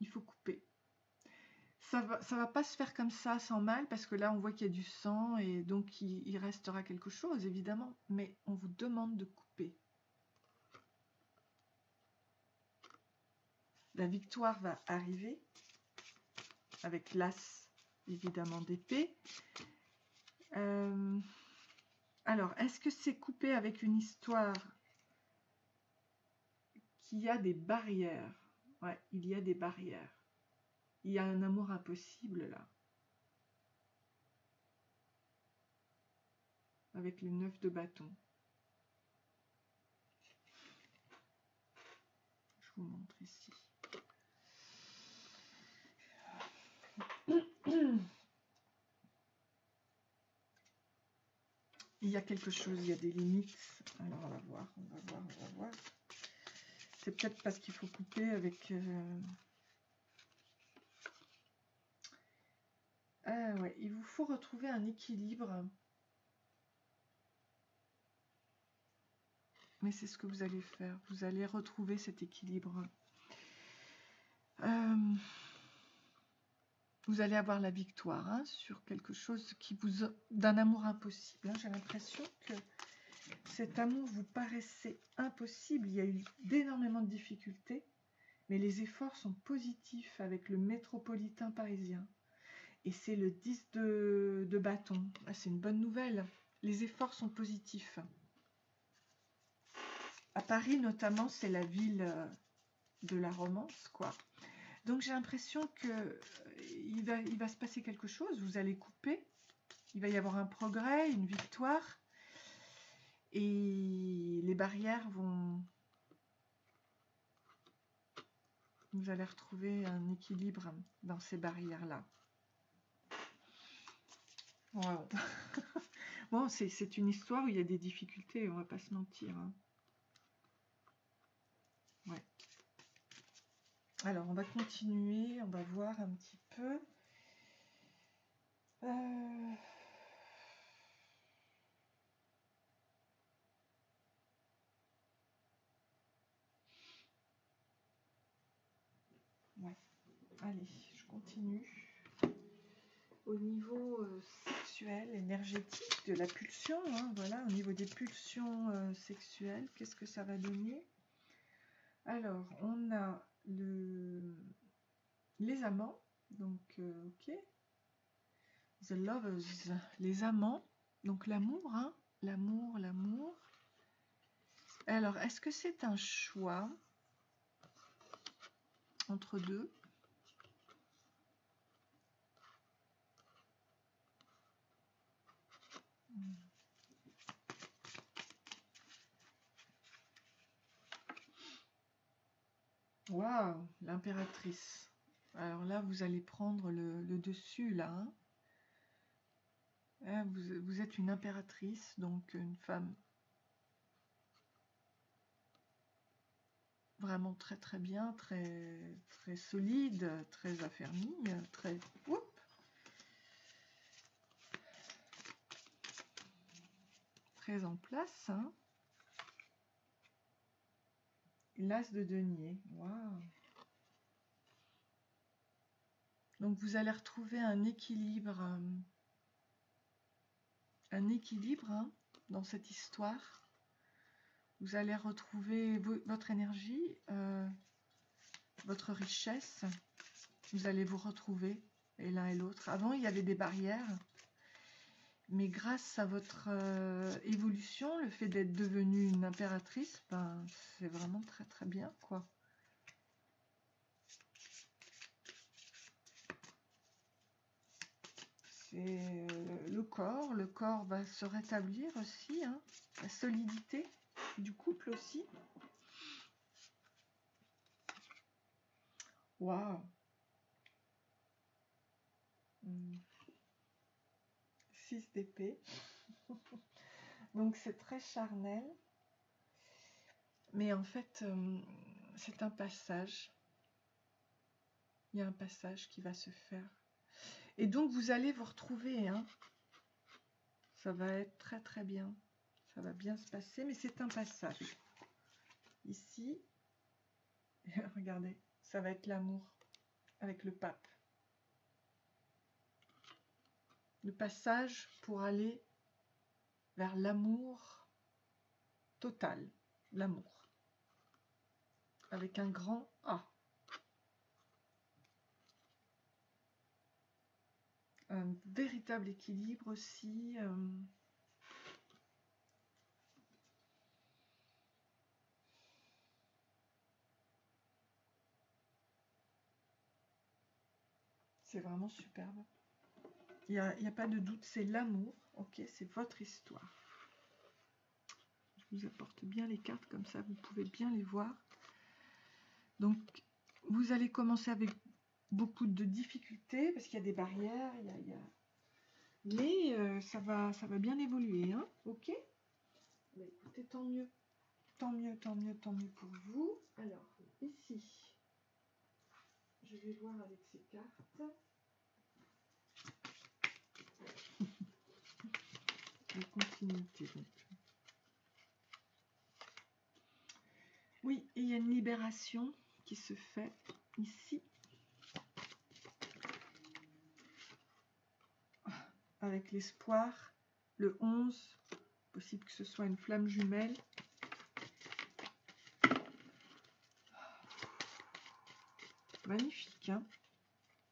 Il faut couper. Ça va pas se faire comme ça sans mal, parce que là, on voit qu'il y a du sang, et donc il restera quelque chose, évidemment. Mais on vous demande de couper. La victoire va arriver, avec l'as, évidemment, d'épée. Alors, est-ce que c'est coupé avec une histoire qui a des barrières? Ouais, il y a des barrières. Il y a un amour impossible, là. Avec le 9 de bâton. Je vous montre ici. Il y a quelque chose, il y a des limites. Alors, on va voir. C'est peut-être parce qu'il faut couper avec... Ah ouais, il vous faut retrouver un équilibre. Mais c'est ce que vous allez faire. Vous allez retrouver cet équilibre. Vous allez avoir la victoire, hein, sur quelque chose qui vous d'un amour impossible. Hein. J'ai l'impression que cet amour vous paraissait impossible. Il y a eu d'énormément de difficultés, mais les efforts sont positifs avec le métropolitain parisien. Et c'est le 10 de bâton. Ah, c'est une bonne nouvelle. Les efforts sont positifs. À Paris, notamment, c'est la ville de la romance, quoi. Donc, j'ai l'impression que il va se passer quelque chose. Vous allez couper. Il va y avoir un progrès, une victoire. Et les barrières vont... Vous allez retrouver un équilibre dans ces barrières-là. Wow. Bon, c'est une histoire où il y a des difficultés, on va pas se mentir. Hein. Ouais. Alors, on va continuer, on va voir un petit peu. Ouais. Allez, je continue. Au niveau sexuel, énergétique, de la pulsion, hein, voilà, au niveau des pulsions sexuelles, qu'est-ce que ça va donner? Alors, on a les amants, donc ok. The Lovers, les amants. Donc l'amour, hein, l'amour, l'amour. Alors, est-ce que c'est un choix entre deux? Waouh, l'impératrice. Alors là, vous allez prendre le dessus, là. Hein. Hein, vous êtes une impératrice, donc une femme vraiment très très bien, très solide, très affermie, très... Oups, très en place. Hein. L'as de denier. Waouh. Donc vous allez retrouver un équilibre hein, dans cette histoire. Vous allez retrouver votre énergie, votre richesse. Vous allez vous retrouver, et l'un et l'autre. Avant, il y avait des barrières. Mais grâce à votre évolution, le fait d'être devenue une impératrice, ben, c'est vraiment très très bien, quoi. C'est le corps va se rétablir aussi, hein, la solidité du couple aussi. Waouh. 6 d'épée. Donc c'est très charnel. Mais en fait, c'est un passage. Il y a un passage qui va se faire. Et donc vous allez vous retrouver. Hein. Ça va être très très bien. Ça va bien se passer, mais c'est un passage. Ici, regardez, ça va être l'amour avec le pape. Le passage pour aller vers l'amour total. L'amour. Avec un grand A. Un véritable équilibre aussi. C'est vraiment superbe. Il n'y a pas de doute, c'est l'amour. Ok, c'est votre histoire. Je vous apporte bien les cartes, comme ça vous pouvez bien les voir. Donc, vous allez commencer avec beaucoup de difficultés, parce qu'il y a des barrières, mais ça va bien évoluer. Hein, ok. Bah, écoutez, tant mieux. Tant mieux, tant mieux, tant mieux pour vous. Alors, ici, je vais voir avec ces cartes. La continuité. Donc. Oui, et il y a une libération qui se fait ici. Avec l'espoir, le 11, possible que ce soit une flamme jumelle. Magnifique, hein?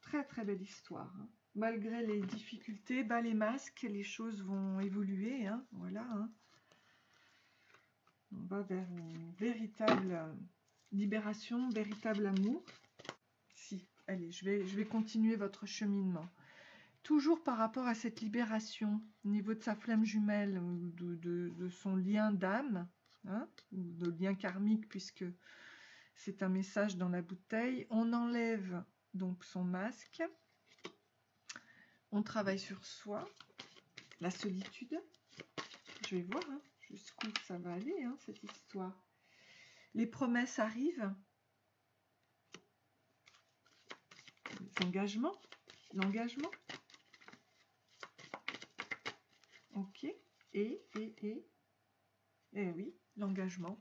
Très très belle histoire. Hein. Malgré les difficultés, bas les masques, les choses vont évoluer. Hein. Voilà. Hein. On va vers une véritable libération, véritable amour. Si, allez, je vais continuer votre cheminement. Toujours par rapport à cette libération, au niveau de sa flamme jumelle, ou de son lien d'âme, hein, ou de lien karmique, puisque c'est un message dans la bouteille, on enlève donc son masque, on travaille sur soi, la solitude, je vais voir hein, jusqu'où ça va aller, hein, cette histoire. Les promesses arrivent, les engagements, l'engagement, ok, et oui, l'engagement.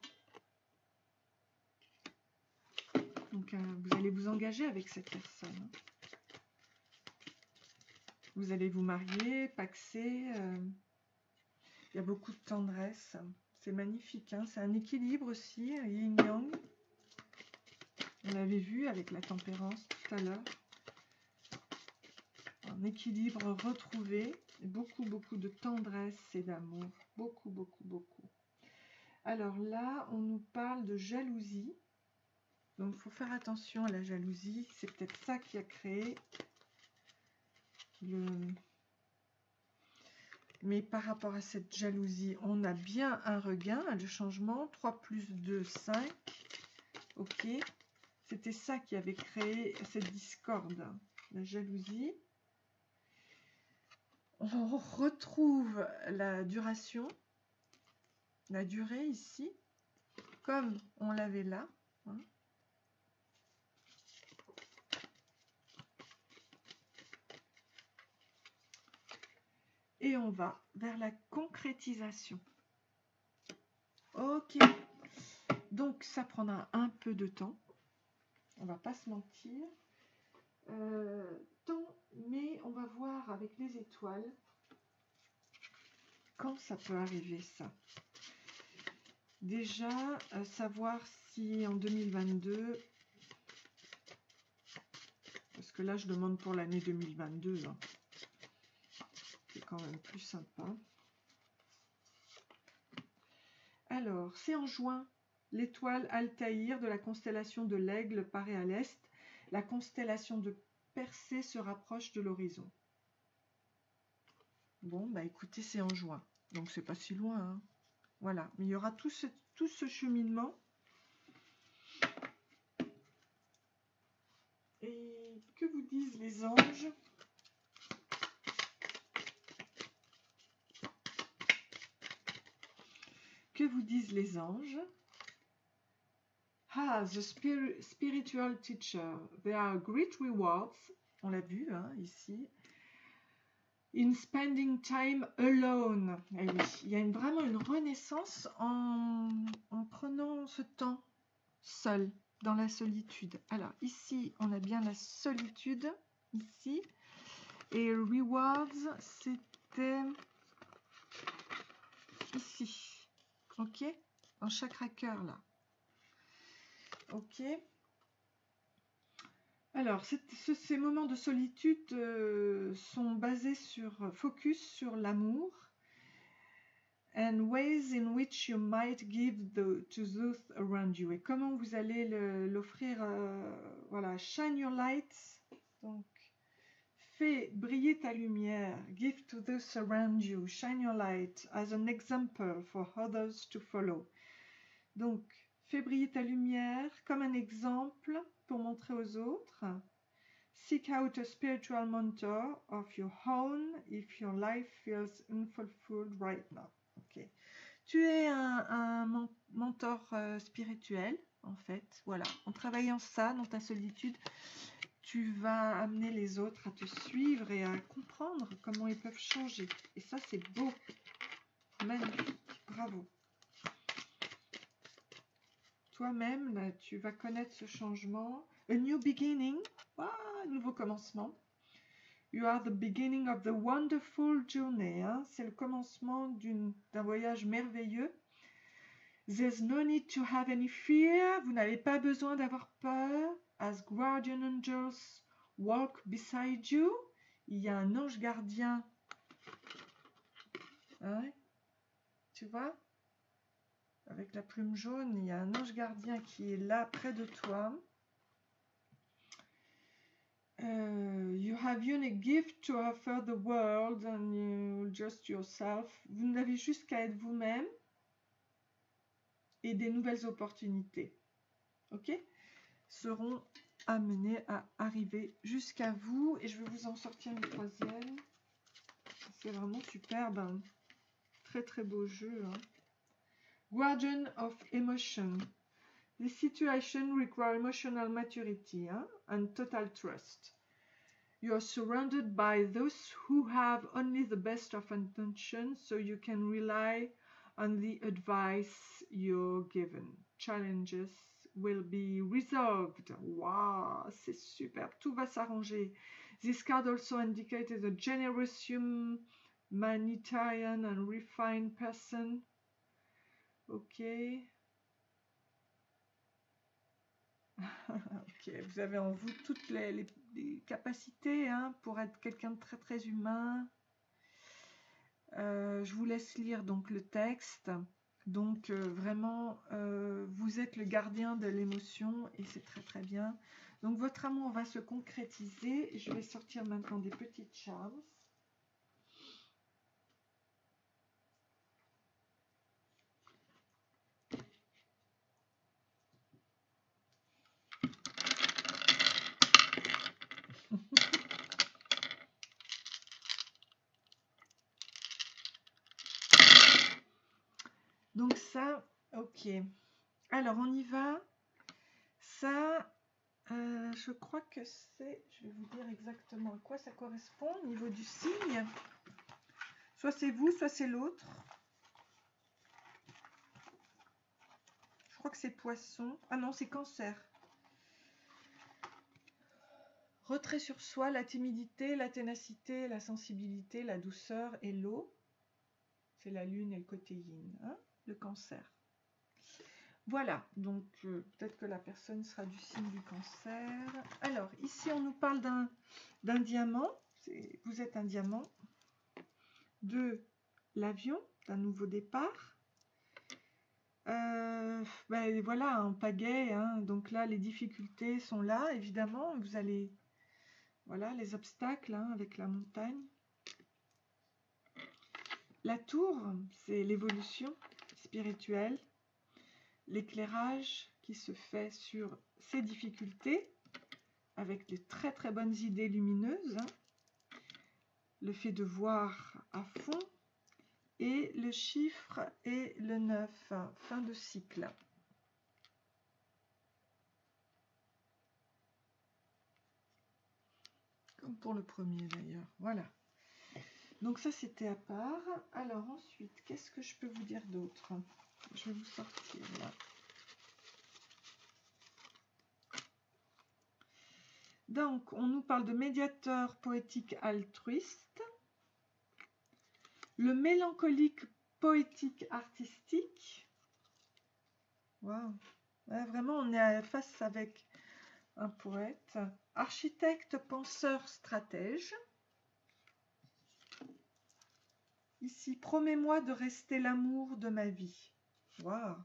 Donc, vous allez vous engager avec cette personne. Vous allez vous marier, paxer. Il y a beaucoup de tendresse. C'est magnifique. Hein, c'est un équilibre aussi, yin-yang. On l'avait vu avec la tempérance tout à l'heure. un équilibre retrouvé, beaucoup, beaucoup de tendresse et d'amour, beaucoup, beaucoup, beaucoup. Alors là, on nous parle de jalousie, donc il faut faire attention à la jalousie, c'est peut-être ça qui a créé le... Mais par rapport à cette jalousie, on a bien un regain, le changement, 3 plus 2, 5, ok. C'était ça qui avait créé cette discorde, la jalousie. On retrouve la duration, la durée ici, comme on l'avait là. Hein. Et on va vers la concrétisation. Ok. Donc ça prendra un peu de temps. On va pas se mentir. Mais on va voir avec les étoiles quand ça peut arriver ça. Déjà, savoir si en 2022, parce que là je demande pour l'année 2022, hein, c'est quand même plus sympa. Alors, c'est en juin, l'étoile Altaïr de la constellation de l'Aigle paraît à l'est. La constellation de Persée se rapproche de l'horizon. Bon, bah écoutez, c'est en juin, donc c'est pas si loin. Hein. Voilà, mais il y aura tout ce cheminement. Et que vous disent les anges? Que vous disent les anges? Ah, the spiritual teacher. There are great rewards. On l'a vu hein, ici. In spending time alone. Eh oui, il y a vraiment une renaissance en prenant ce temps seul, dans la solitude. Alors ici, on a bien la solitude, ici. Et rewards, c'était ici. Ok? Dans chakra cœur, là. Ok? Alors, ces moments de solitude sont basés focus sur l'amour and ways in which you might give to those around you. Et comment vous allez l'offrir, voilà, shine your light. Donc, fais briller ta lumière, give to those around you, shine your light as an example for others to follow. Donc, fais briller ta lumière comme un exemple pour montrer aux autres. Seek out a spiritual mentor of your own if your life feels unfulfilled right now. Okay. Tu es un mentor spirituel, en fait. Voilà. En travaillant ça dans ta solitude, tu vas amener les autres à te suivre et à comprendre comment ils peuvent changer. Et ça, c'est beau. Magnifique. Bravo. Toi-même, là, tu vas connaître ce changement. A new beginning. Ah, nouveau commencement. You are the beginning of the wonderful journey. Hein? C'est le commencement d'un voyage merveilleux. There's no need to have any fear. Vous n'avez pas besoin d'avoir peur. As guardian angels walk beside you. Il y a un ange gardien. Hein? Tu vois? Avec la plume jaune, il y a un ange gardien qui est là près de toi. You have unique gift to offer the world and you just yourself. Vous n'avez juste qu'à être vous-même et des nouvelles opportunités, ok, seront amenées à arriver jusqu'à vous. Et je vais vous en sortir une troisième. C'est vraiment superbe, hein. Très très beau jeu. Hein. Guardian of emotion. This situation requires emotional maturity and total trust. You are surrounded by those who have only the best of intentions, so you can rely on the advice you're given. Challenges will be resolved. Wow, c'est super. Tout va s'arranger. This card also indicates a generous, humanitarian and refined person. Ok. Ok, vous avez en vous toutes les capacités hein, pour être quelqu'un de très très humain. Je vous laisse lire donc le texte. Donc vraiment, vous êtes le gardien de l'émotion et c'est très très bien. Donc votre amour va se concrétiser. Je vais sortir maintenant des petites charms. Donc ça, ok. Alors on y va. Ça, je crois que c'est, je vais vous dire exactement à quoi ça correspond au niveau du signe. Soit c'est vous, soit c'est l'autre. Je crois que c'est poisson. Ah non, c'est cancer. Retrait sur soi, la timidité, la ténacité, la sensibilité, la douceur et l'eau. C'est la lune et le côté yin, hein, le cancer. Voilà, donc peut-être que la personne sera du signe du cancer. Alors, ici, on nous parle d'un diamant. Vous êtes un diamant. De l'avion, d'un nouveau départ. Ben voilà, en pagaie. Hein, donc là, les difficultés sont là, évidemment. Vous allez... Voilà, les obstacles hein, avec la montagne. La tour, c'est l'évolution spirituelle. L'éclairage qui se fait sur ces difficultés avec de très très bonnes idées lumineuses, hein. Le fait de voir à fond et le chiffre et le 9, hein, fin de cycle. Comme pour le premier d'ailleurs, voilà. Donc ça c'était à part. Alors ensuite, qu'est-ce que je peux vous dire d'autre? Je vais vous sortir là. Donc, on nous parle de médiateur poétique altruiste, le mélancolique poétique artistique. Waouh! Ouais, vraiment, on est face avec un poète. Architecte, penseur, stratège. Ici, promets-moi de rester l'amour de ma vie. Waouh!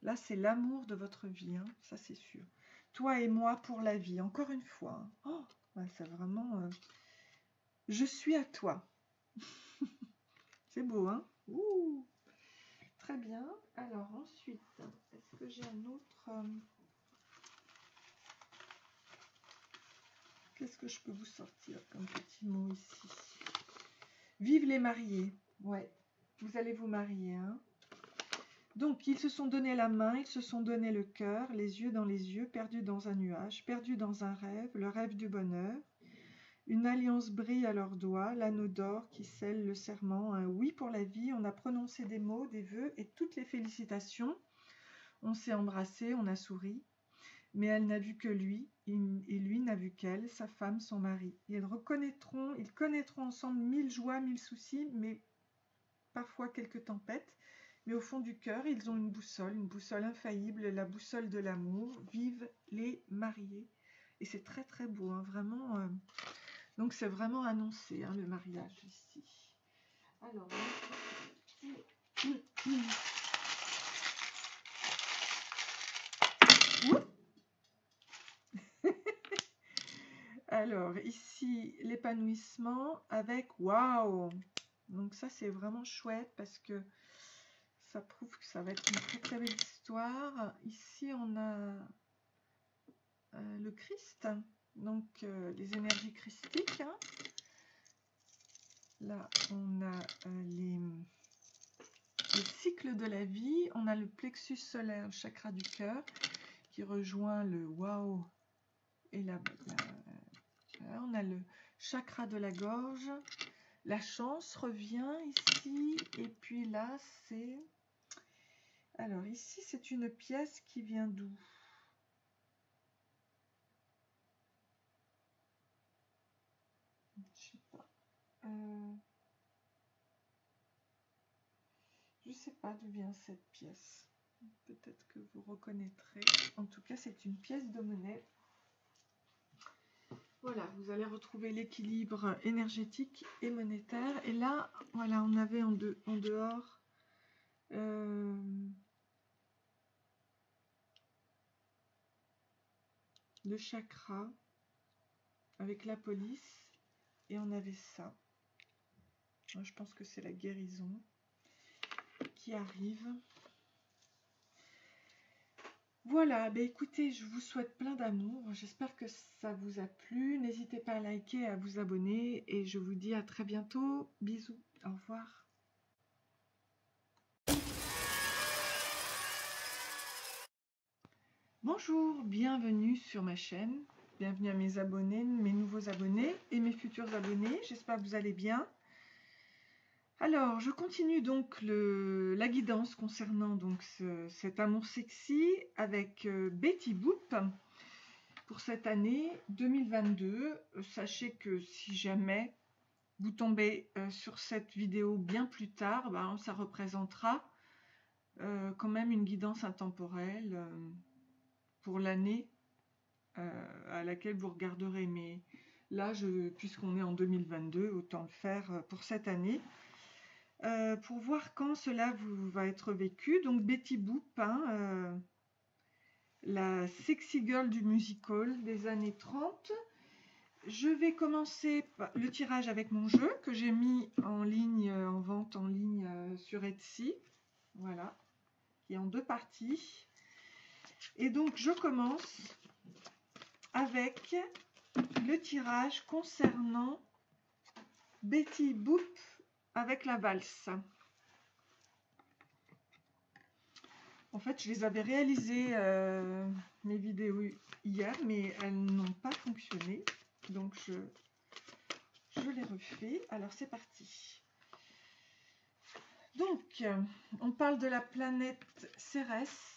Là, c'est l'amour de votre vie, hein, ça c'est sûr. Toi et moi pour la vie, encore une fois. Oh, ouais, c'est vraiment... je suis à toi. C'est beau, hein? Ouh. Très bien. Alors ensuite, est-ce que j'ai un autre... qu'est-ce que je peux vous sortir comme petit mot ici? Vive les mariés. Ouais, vous allez vous marier, hein? Donc, ils se sont donné la main, ils se sont donné le cœur, les yeux dans les yeux, perdus dans un nuage, perdus dans un rêve, le rêve du bonheur. Une alliance brille à leurs doigts, l'anneau d'or qui scelle le serment, un oui pour la vie. On a prononcé des mots, des vœux et toutes les félicitations. On s'est embrassé, on a souri. Mais elle n'a vu que lui, et lui n'a vu qu'elle, sa femme, son mari. Et ils connaîtront ensemble 1000 joies, 1000 soucis, mais parfois quelques tempêtes. Mais au fond du cœur, ils ont une boussole infaillible, la boussole de l'amour. Vive les mariés. Et c'est très très beau, hein, vraiment. Donc c'est vraiment annoncé, hein, le mariage ici. Alors, alors ici, l'épanouissement avec waouh. Donc ça, c'est vraiment chouette parce que ça prouve que ça va être une très très belle histoire. Ici, on a le Christ, donc les énergies christiques. Hein. Là, on a les cycles de la vie. On a le plexus solaire, le chakra du cœur, qui rejoint le waouh et on a le chakra de la gorge. La chance revient ici. Et puis là, c'est... Alors ici, c'est une pièce qui vient d'où? Je sais pas. Je sais pas d'où vient cette pièce. Peut-être que vous reconnaîtrez. En tout cas, c'est une pièce de monnaie. Voilà, vous allez retrouver l'équilibre énergétique et monétaire. Et là, voilà, on avait en dehors le chakra avec la police. Et on avait ça. Moi, je pense que c'est la guérison qui arrive. Voilà, bah écoutez, je vous souhaite plein d'amour. J'espère que ça vous a plu. N'hésitez pas à liker, à vous abonner. Et je vous dis à très bientôt. Bisous. Au revoir. Bonjour, bienvenue sur ma chaîne. Bienvenue à mes abonnés, mes nouveaux abonnés et mes futurs abonnés. J'espère que vous allez bien. Alors, je continue donc la guidance concernant donc cet amour sexy avec Betty Boop pour cette année 2022. Sachez que si jamais vous tombez sur cette vidéo bien plus tard, ben, ça représentera quand même une guidance intemporelle pour l'année à laquelle vous regarderez. Mais là, puisqu'on est en 2022, autant le faire pour cette année. Pour voir quand cela va être vécu. Donc Betty Boop, hein, la sexy girl du musical des années 30. Je vais commencer le tirage avec mon jeu que j'ai mis en ligne, en vente en ligne sur Etsy. Voilà, qui est en 2 parties. Et donc je commence avec le tirage concernant Betty Boop avec la valse. En fait, je les avais réalisées, mes vidéos hier, mais elles n'ont pas fonctionné. Donc, je les refais. Alors, c'est parti. Donc, on parle de la planète Cérès,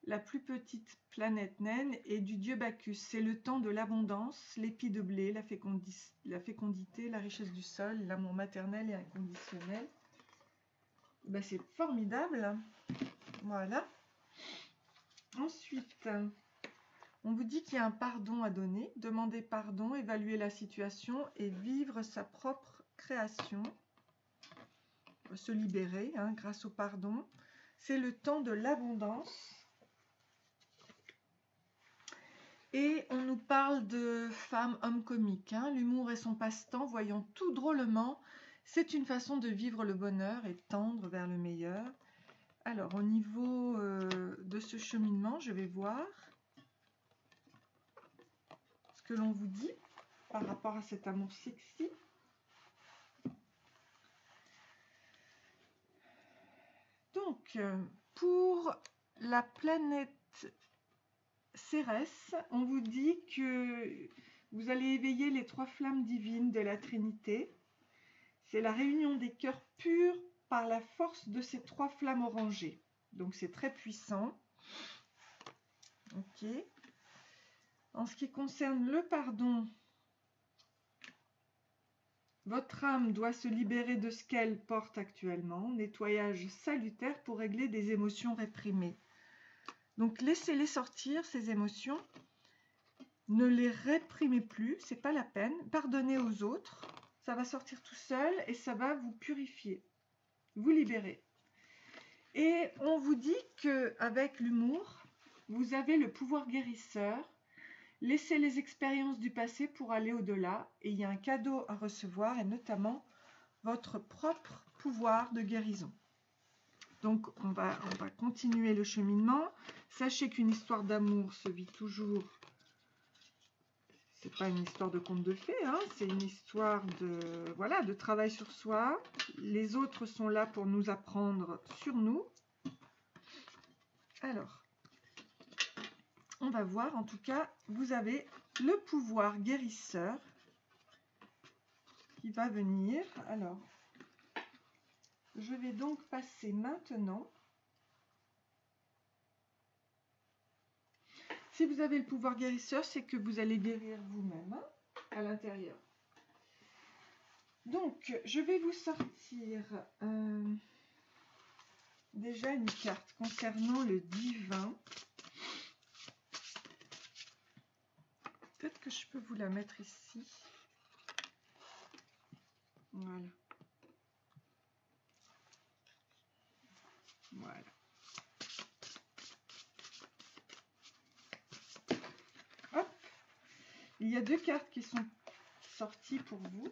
la plus petite planète naine, et du dieu Bacchus. C'est le temps de l'abondance, l'épi de blé, la fécondité, la richesse du sol, l'amour maternel et inconditionnel. Ben, c'est formidable. Voilà. Ensuite, on vous dit qu'il y a un pardon à donner. Demander pardon, évaluer la situation et vivre sa propre création. Se libérer hein, grâce au pardon. C'est le temps de l'abondance. Et on nous parle de femme, homme comique. Hein. L'humour est son passe-temps, voyant tout drôlement. C'est une façon de vivre le bonheur et tendre vers le meilleur. Alors, au niveau de ce cheminement, je vais voir ce que l'on vous dit par rapport à cet amour sexy. Donc, pour la planète Cérès, on vous dit que vous allez éveiller les 3 flammes divines de la Trinité. C'est la réunion des cœurs purs par la force de ces 3 flammes orangées. Donc, c'est très puissant. Ok. En ce qui concerne le pardon, votre âme doit se libérer de ce qu'elle porte actuellement. Nettoyage salutaire pour régler des émotions réprimées. Donc, laissez-les sortir, ces émotions. Ne les réprimez plus, c'est pas la peine. Pardonnez aux autres. Ça va sortir tout seul et ça va vous purifier, vous libérer. Et on vous dit qu'avec l'humour, vous avez le pouvoir guérisseur. Laissez les expériences du passé pour aller au-delà. Et il y a un cadeau à recevoir et notamment votre propre pouvoir de guérison. Donc, on va continuer le cheminement. Sachez qu'une histoire d'amour se vit toujours. C'est pas une histoire de conte de fées, hein, c'est une histoire de travail sur soi. Les autres sont là pour nous apprendre sur nous. Alors, on va voir, en tout cas, vous avez le pouvoir guérisseur qui va venir. Alors, je vais donc passer maintenant. Si vous avez le pouvoir guérisseur, c'est que vous allez guérir vous-même hein, à l'intérieur. Donc, je vais vous sortir déjà une carte concernant le divin. Peut-être que je peux vous la mettre ici. Voilà. Voilà. Hop. Il y a deux cartes qui sont sorties pour vous.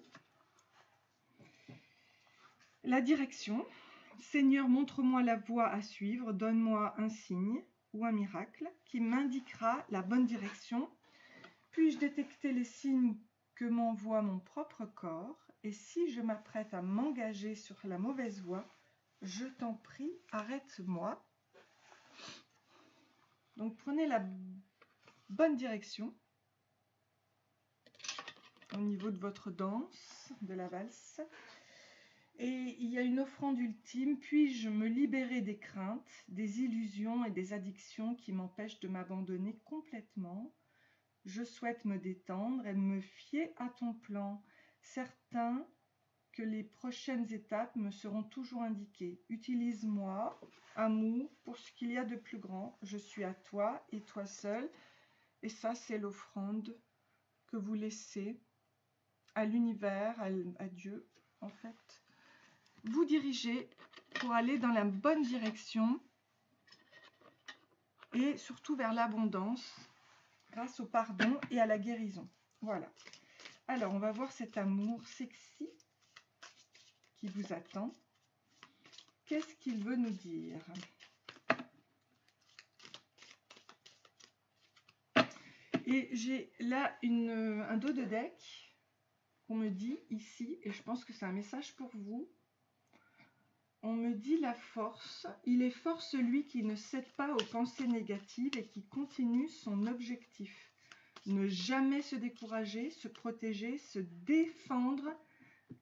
La direction. Seigneur, montre-moi la voie à suivre. Donne-moi un signe ou un miracle qui m'indiquera la bonne direction. Puis-je détecter les signes que m'envoie mon propre corps? Et si je m'apprête à m'engager sur la mauvaise voie, je t'en prie, arrête-moi. Donc prenez la bonne direction au niveau de votre danse, de la valse. Et il y a une offrande ultime. Puis-je me libérer des craintes, des illusions et des addictions qui m'empêchent de m'abandonner complètement? Je souhaite me détendre et me fier à ton plan, certain que les prochaines étapes me seront toujours indiquées. Utilise-moi, amour, pour ce qu'il y a de plus grand. Je suis à toi et toi seul. Et ça, c'est l'offrande que vous laissez à l'univers, à Dieu, en fait. Vous dirigez pour aller dans la bonne direction et surtout vers l'abondance grâce au pardon et à la guérison. Voilà. Alors, on va voir cet amour sexy qui vous attend. Qu'est-ce qu'il veut nous dire? Et j'ai là un dos de deck qu'on me dit ici, et je pense que c'est un message pour vous. On me dit la force. Il est fort celui qui ne cède pas aux pensées négatives et qui continue son objectif. Ne jamais se décourager, se protéger, se défendre,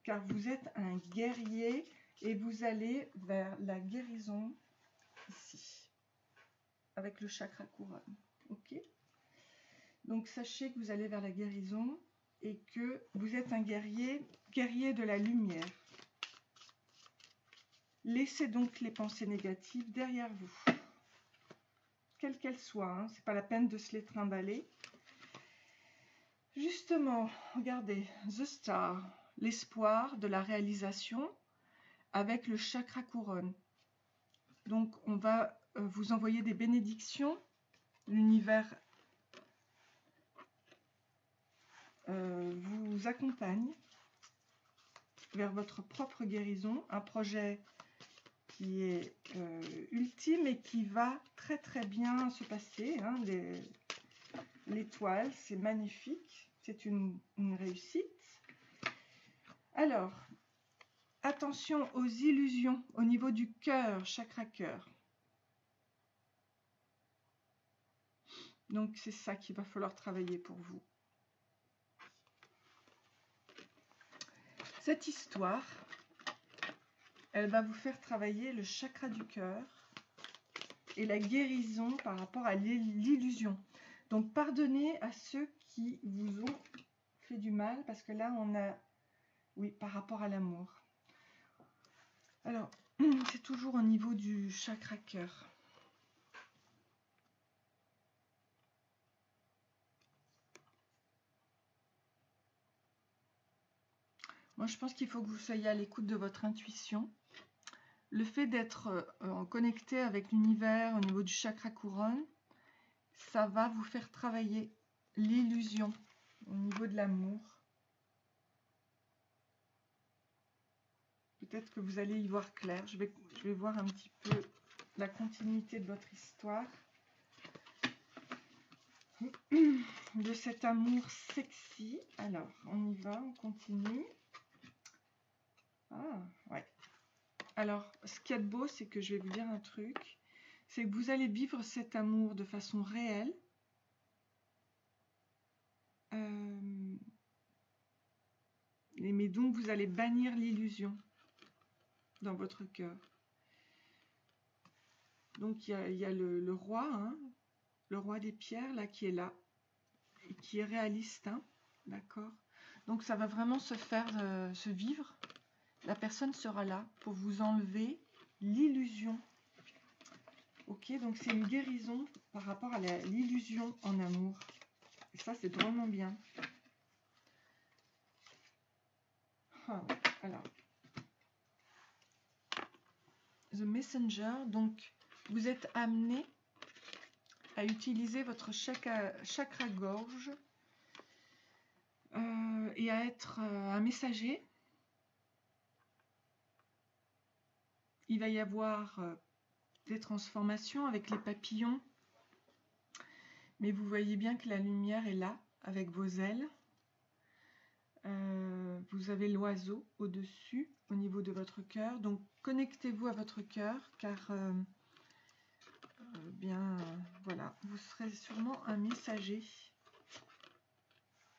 car vous êtes un guerrier et vous allez vers la guérison ici, avec le chakra couronne. Ok? Donc sachez que vous allez vers la guérison et que vous êtes un guerrier, guerrier de la lumière. Laissez donc les pensées négatives derrière vous, quelles qu'elles soient, hein. C'est pas la peine de se les trimballer. Justement, regardez, The Star, l'espoir de la réalisation avec le chakra couronne. Donc, on va vous envoyer des bénédictions. L'univers vous accompagne vers votre propre guérison. Un projet qui est ultime et qui va très très bien se passer. Hein. L'étoile, c'est magnifique. C'est une réussite. Alors, attention aux illusions au niveau du cœur, chakra cœur. Donc, c'est ça qu'il va falloir travailler pour vous. Cette histoire, elle va vous faire travailler le chakra du cœur et la guérison par rapport à l'illusion. Donc, pardonnez à ceux qui vous ont fait du mal, parce que là, on a, oui, par rapport à l'amour. Alors, c'est toujours au niveau du chakra cœur. Moi, je pense qu'il faut que vous soyez à l'écoute de votre intuition. Le fait d'être connecté avec l'univers au niveau du chakra couronne, ça va vous faire travailler l'illusion au niveau de l'amour. Peut-être que vous allez y voir clair. Je vais voir un petit peu la continuité de votre histoire. De cet amour sexy. Alors, on y va, on continue. Ah, ouais. Alors, ce qu'il y a de beau, c'est que je vais vous dire un truc. C'est que vous allez vivre cet amour de façon réelle. Mais donc, vous allez bannir l'illusion dans votre cœur. Donc, il y a le roi, hein, le roi des pierres, là, qui est là, et qui est réaliste, hein, d'accord? Donc, ça va vraiment se faire, se vivre. La personne sera là pour vous enlever l'illusion Ok, donc c'est une guérison par rapport à l'illusion en amour. Et ça, c'est drôlement bien. Ah, alors, The Messenger, donc vous êtes amené à utiliser votre chakra-gorge et à être un messager. Il va y avoir des transformations avec les papillons, mais vous voyez bien que la lumière est là avec vos ailes. Vous avez l'oiseau au-dessus, au niveau de votre cœur. Donc connectez-vous à votre cœur, car voilà, vous serez sûrement un messager.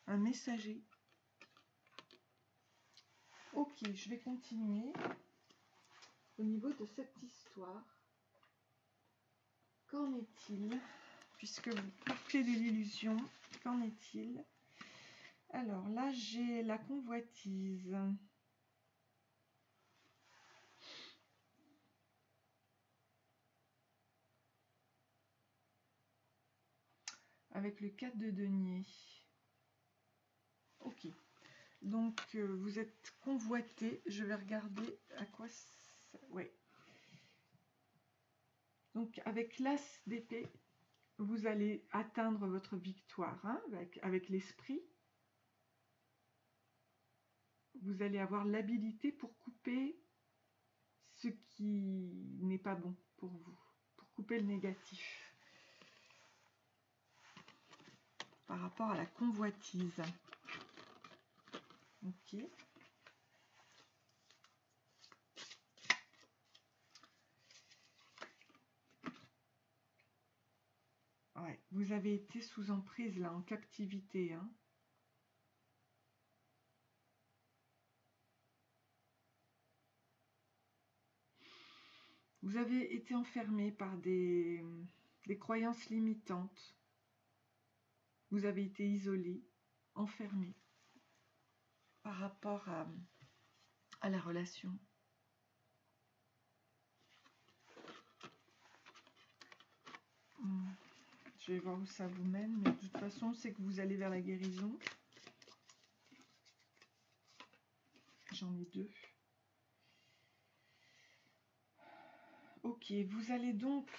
Un messager. Ok, je vais continuer au niveau de cette histoire. Qu'en est-il? Puisque vous partez de l'illusion, qu'en est-il? Alors là, j'ai la convoitise. Avec le 4 de denier. Ok. Donc, vous êtes convoité. Je vais regarder à quoi ça... Ouais. Donc, avec l'as d'épée, vous allez atteindre votre victoire, hein, avec l'esprit. Vous allez avoir l'habilité pour couper ce qui n'est pas bon pour vous, pour couper le négatif par rapport à la convoitise. Ok. Ouais, vous avez été sous emprise là, en captivité, hein. Vous avez été enfermé par des croyances limitantes. Vous avez été isolé, enfermé par rapport à la relation. Je vais voir où ça vous mène, mais de toute façon, c'est que vous allez vers la guérison. J'en ai deux. Ok, vous allez donc,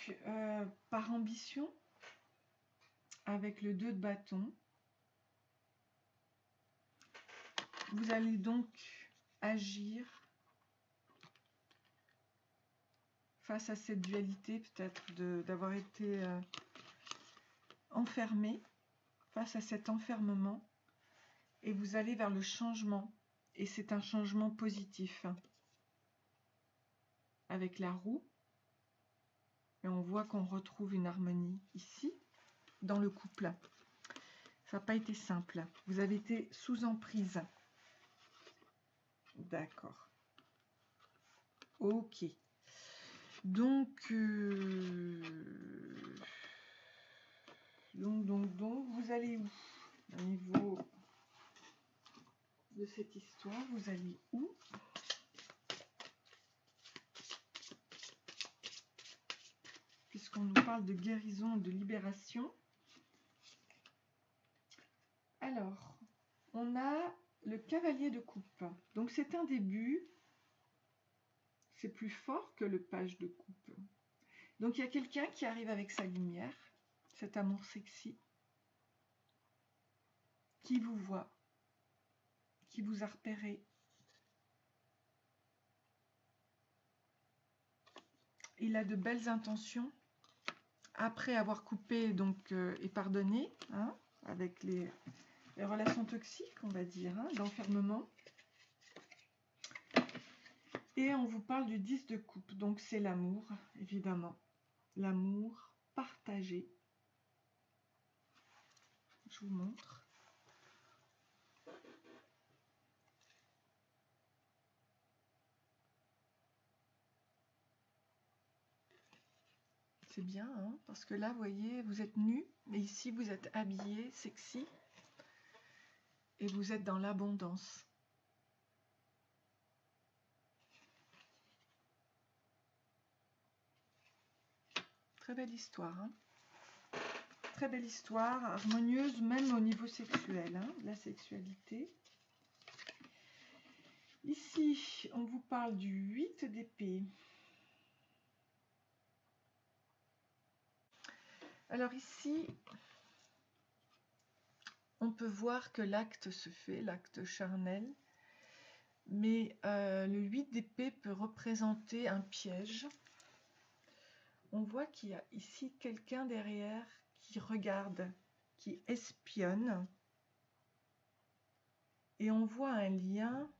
par ambition, avec le 2 de bâton, vous allez donc agir face à cette dualité, peut-être d'avoir été enfermé, face à cet enfermement, et vous allez vers le changement, et c'est un changement positif. Avec la roue, et on voit qu'on retrouve une harmonie ici, dans le couple. Ça n'a pas été simple. Vous avez été sous emprise. D'accord. Ok. Donc, vous allez où? Au niveau de cette histoire, vous allez où? Puisqu'on nous parle de guérison, de libération. Alors, on a le cavalier de coupe. Donc, c'est un début. C'est plus fort que le page de coupe. Donc, il y a quelqu'un qui arrive avec sa lumière, cet amour sexy, qui vous voit, qui vous a repéré. Il a de belles intentions. Après avoir coupé donc, et pardonné, hein, avec les relations toxiques, on va dire, hein, d'enfermement. Et on vous parle du 10 de coupe. Donc, c'est l'amour, évidemment. L'amour partagé. Je vous montre. C'est bien, hein, parce que là, vous voyez, vous êtes nu, mais ici, vous êtes habillé, sexy, et vous êtes dans l'abondance. Très très belle histoire. Hein. Très belle histoire, harmonieuse même au niveau sexuel, hein, la sexualité. Ici, on vous parle du 8 d'épée. Alors ici, on peut voir que l'acte se fait, l'acte charnel, mais le 8 d'épée peut représenter un piège. On voit qu'il y a ici quelqu'un derrière qui regarde, qui espionne, et on voit un lien.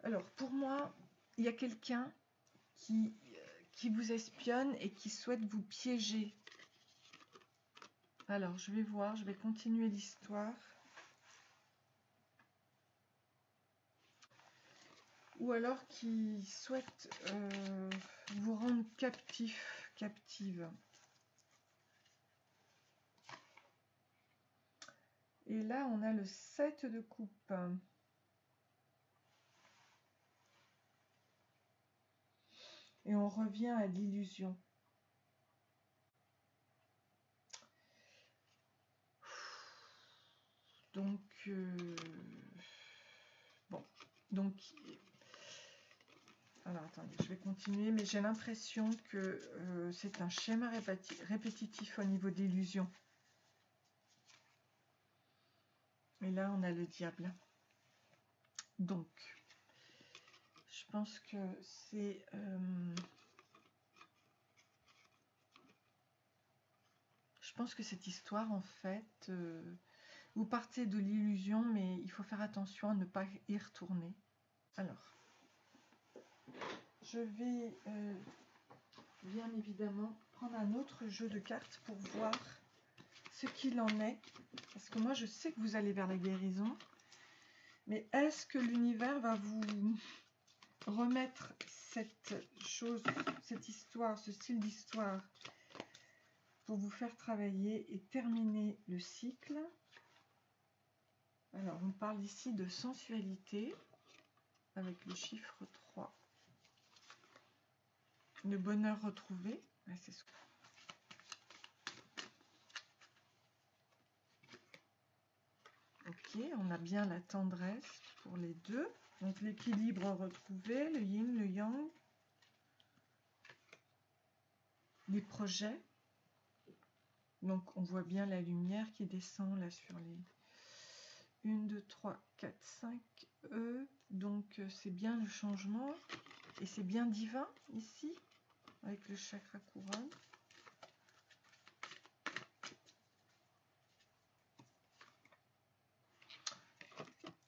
Alors pour moi, il y a quelqu'un qui vous espionne et qui souhaite vous piéger. Alors je vais voir, je vais continuer l'histoire. Ou alors qui souhaite vous rendre captif, captive. Et là, on a le 7 de coupe. Et on revient à l'illusion. Donc, bon, donc, alors attendez, je vais continuer, mais j'ai l'impression que c'est un schéma répétitif au niveau d'illusion. Et là, on a le diable. Donc, je pense que c'est... je pense que cette histoire, en fait, vous partez de l'illusion, mais il faut faire attention à ne pas y retourner. Alors, je vais bien évidemment prendre un autre jeu de cartes pour voir ce qu'il en est. Parce que moi, je sais que vous allez vers la guérison. Mais est-ce que l'univers va vous remettre cette chose, cette histoire, ce style d'histoire pour vous faire travailler et terminer le cycle? Alors, on parle ici de sensualité avec le chiffre 3. Le bonheur retrouvé. C'est ce... Ok, on a bien la tendresse pour les deux. Donc l'équilibre retrouvé, le yin, le yang. Les projets. Donc on voit bien la lumière qui descend là sur les 1, 2, 3, 4, 5 E. Donc c'est bien le changement. Et c'est bien divin ici, avec le chakra couronne.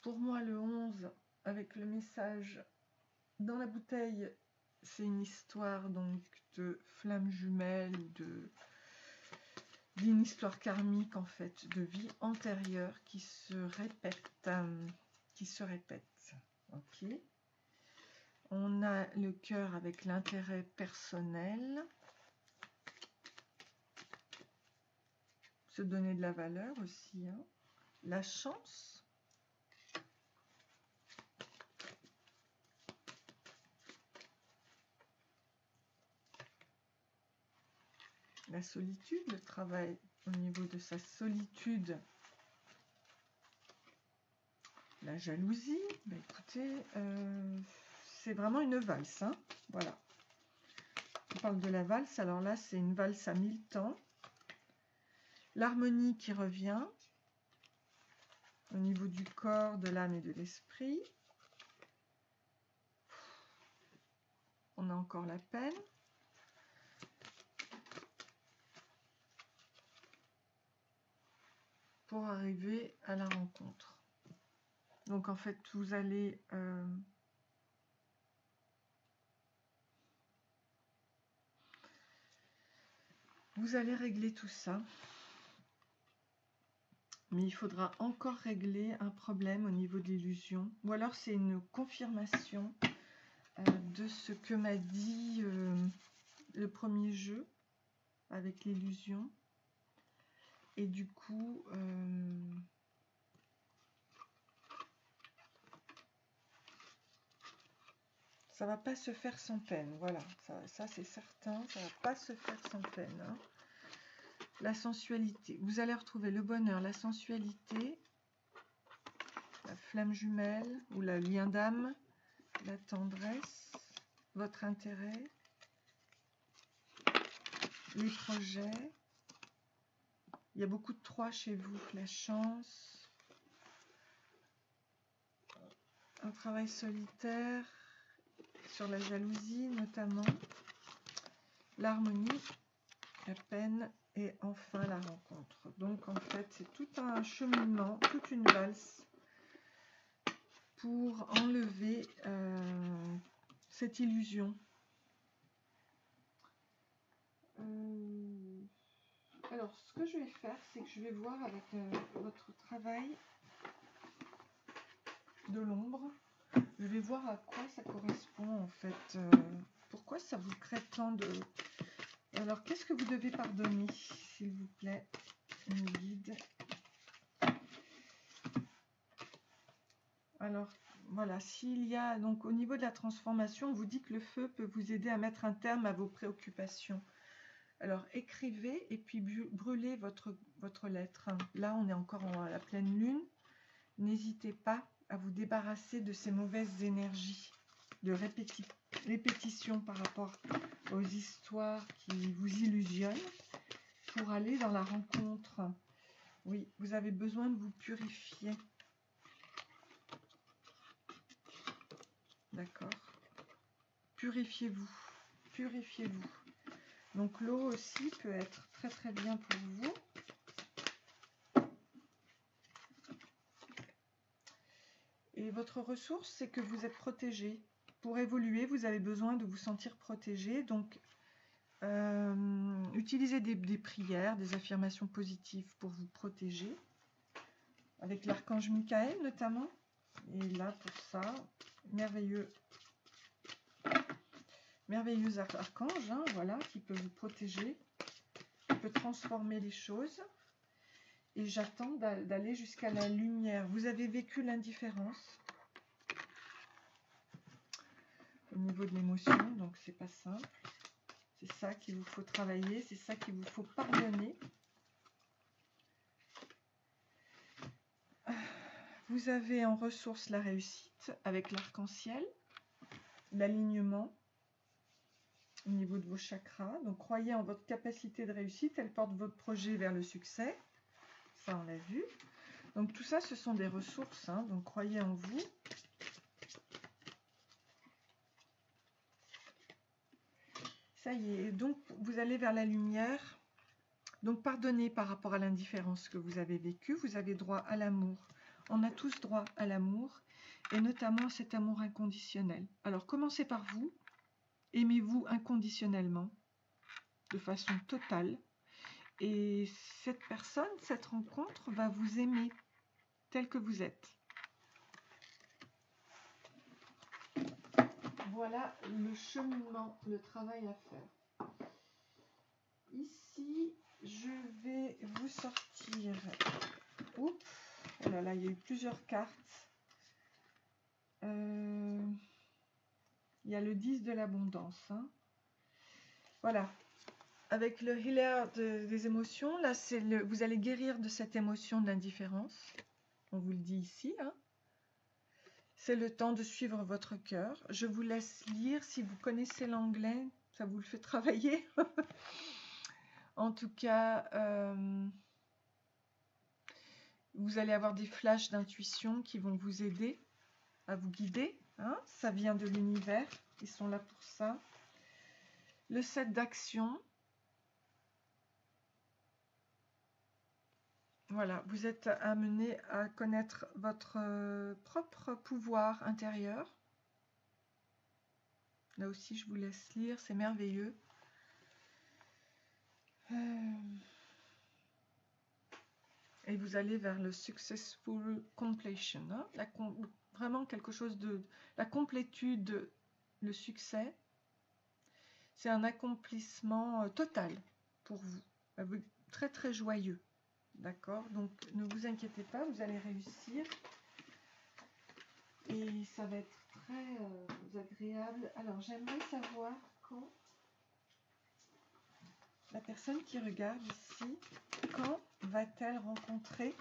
Pour moi, le 11, avec le message dans la bouteille, c'est une histoire donc de flamme jumelle, d'une histoire karmique en fait, de vie antérieure qui se répète, Ok. On a le cœur avec l'intérêt personnel, se donner de la valeur aussi, hein. La chance. La solitude, le travail au niveau de sa solitude. La jalousie, bah écoutez, c'est vraiment une valse, hein, voilà. On parle de la valse, alors là c'est une valse à 1000 temps. L'harmonie qui revient au niveau du corps, de l'âme et de l'esprit. On a encore la peine. Pour arriver à la rencontre. Donc en fait, vous allez régler tout ça. Mais il faudra encore régler un problème au niveau de l'illusion. Ou alors c'est une confirmation de ce que m'a dit le premier jeu avec l'illusion. Et du coup, ça va pas se faire sans peine. Voilà, ça c'est certain, ça va pas se faire sans peine. Hein. La sensualité. Vous allez retrouver le bonheur, la sensualité, la flamme jumelle ou le lien d'âme, la tendresse, votre intérêt, les projets. Il y a beaucoup de 3 chez vous. La chance, un travail solitaire, sur la jalousie notamment, l'harmonie, la peine et enfin la rencontre. Donc en fait c'est tout un cheminement, toute une valse pour enlever cette illusion. Alors ce que je vais faire, c'est que je vais voir avec votre travail de l'ombre. Je vais voir à quoi ça correspond en fait. Pourquoi ça vous crée tant de... Alors, qu'est-ce que vous devez pardonner, s'il vous plaît, mon guide? Alors, voilà, s'il y a... Donc, au niveau de la transformation, on vous dit que le feu peut vous aider à mettre un terme à vos préoccupations. Alors, écrivez et puis brûlez votre lettre. Là, on est encore à la pleine lune. N'hésitez pas à vous débarrasser de ces mauvaises énergies de répétition par rapport aux histoires qui vous illusionnent pour aller dans la rencontre. Oui, vous avez besoin de vous purifier. D'accord. Purifiez-vous. Purifiez-vous. Donc l'eau aussi peut être très très bien pour vous. Et votre ressource, c'est que vous êtes protégé. Pour évoluer, vous avez besoin de vous sentir protégé. Donc, utilisez des prières, des affirmations positives pour vous protéger. Avec l'archange Michael notamment. Et là, pour ça, merveilleux archange, hein, voilà, qui peut vous protéger, qui peut transformer les choses. Et j'attends d'aller jusqu'à la lumière. Vous avez vécu l'indifférence au niveau de l'émotion, donc c'est pas simple. C'est ça qu'il vous faut travailler, c'est ça qu'il vous faut pardonner. Vous avez en ressource la réussite avec l'arc-en-ciel, l'alignement au niveau de vos chakras. Donc croyez en votre capacité de réussite, elle porte votre projet vers le succès. Ça, on l'a vu. Donc tout ça, ce sont des ressources, hein, donc croyez en vous. Ça y est, donc vous allez vers la lumière. Donc pardonnez par rapport à l'indifférence que vous avez vécue. Vous avez droit à l'amour. On a tous droit à l'amour, et notamment à cet amour inconditionnel. Alors commencez par vous. Aimez-vous inconditionnellement, de façon totale. Et cette personne, cette rencontre va vous aimer tel que vous êtes. Voilà le cheminement, le travail à faire. Ici, je vais vous sortir. Oups, oh là là, il y a eu plusieurs cartes. Il y a le 10 de l'abondance. Hein. Voilà. Avec le healer des émotions, là, vous allez guérir de cette émotion de l'indifférence. On vous le dit ici. Hein. C'est le temps de suivre votre cœur. Je vous laisse lire. Si vous connaissez l'anglais, ça vous le fait travailler. En tout cas, vous allez avoir des flashs d'intuition qui vont vous aider à vous guider. Hein. Ça vient de l'univers. Ils sont là pour ça. Le 7 d'action. Voilà, vous êtes amené à connaître votre propre pouvoir intérieur. Là aussi, je vous laisse lire, c'est merveilleux. Et vous allez vers le successful completion. Hein, vraiment quelque chose de... La complétude, le succès, c'est un accomplissement total pour vous. Très très joyeux. D'accord? Donc ne vous inquiétez pas, vous allez réussir. Et ça va être très agréable. agréable. Alors, j'aimerais savoir quand la personne qui regarde ici, quand va-t-elle rencontrer...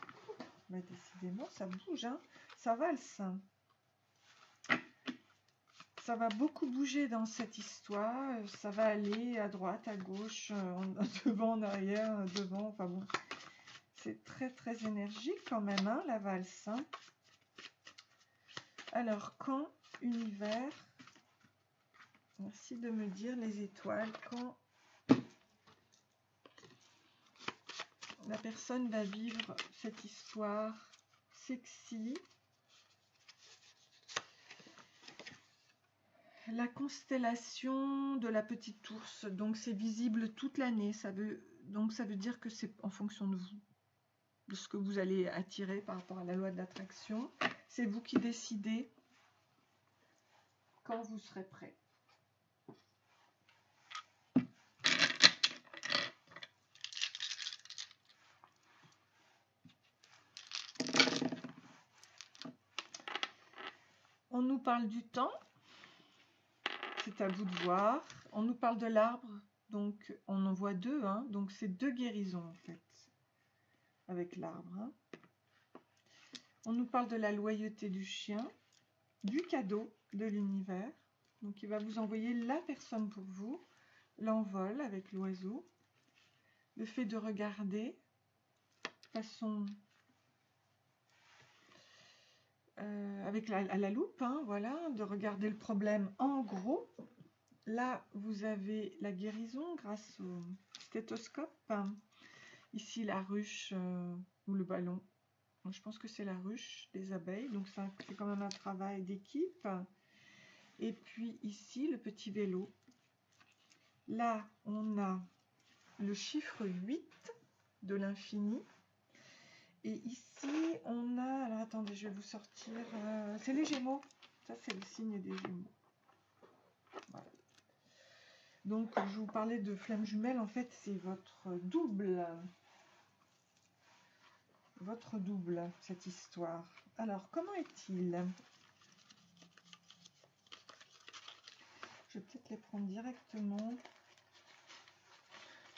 Mais décidément, ça bouge, hein. Ça valse. Ça va beaucoup bouger dans cette histoire. Ça va aller à droite, à gauche, devant, en arrière, devant. Enfin bon, c'est très très énergique quand même, hein, la valse. Hein. Alors, quand univers, merci de me dire les étoiles, quand la personne va vivre cette histoire sexy. La constellation de la petite ours, donc c'est visible toute l'année. Ça veut dire que c'est en fonction de vous, de ce que vous allez attirer par rapport à la loi de l'attraction. C'est vous qui décidez quand vous serez prêt. On nous parle du temps, c'est à vous de voir. On nous parle de l'arbre, donc on en voit deux, hein, donc c'est deux guérisons en fait, avec l'arbre. Hein. On nous parle de la loyauté du chien, du cadeau de l'univers, donc il va vous envoyer la personne pour vous, l'envol avec l'oiseau, le fait de regarder de façon... avec à la loupe, hein, voilà, de regarder le problème en gros. Là, vous avez la guérison grâce au stéthoscope. Ici, la ruche ou le ballon. Donc, je pense que c'est la ruche des abeilles. Donc, c'est quand même un travail d'équipe. Et puis, ici, le petit vélo. Là, on a le chiffre 8 de l'infini. Et ici, on a... Alors, attendez, je vais vous sortir... c'est les Gémeaux. Ça, c'est le signe des Gémeaux. Voilà. Donc, je vous parlais de flamme jumelle. En fait, c'est votre double. Votre double, cette histoire. Alors, comment est-il? Je vais peut-être les prendre directement.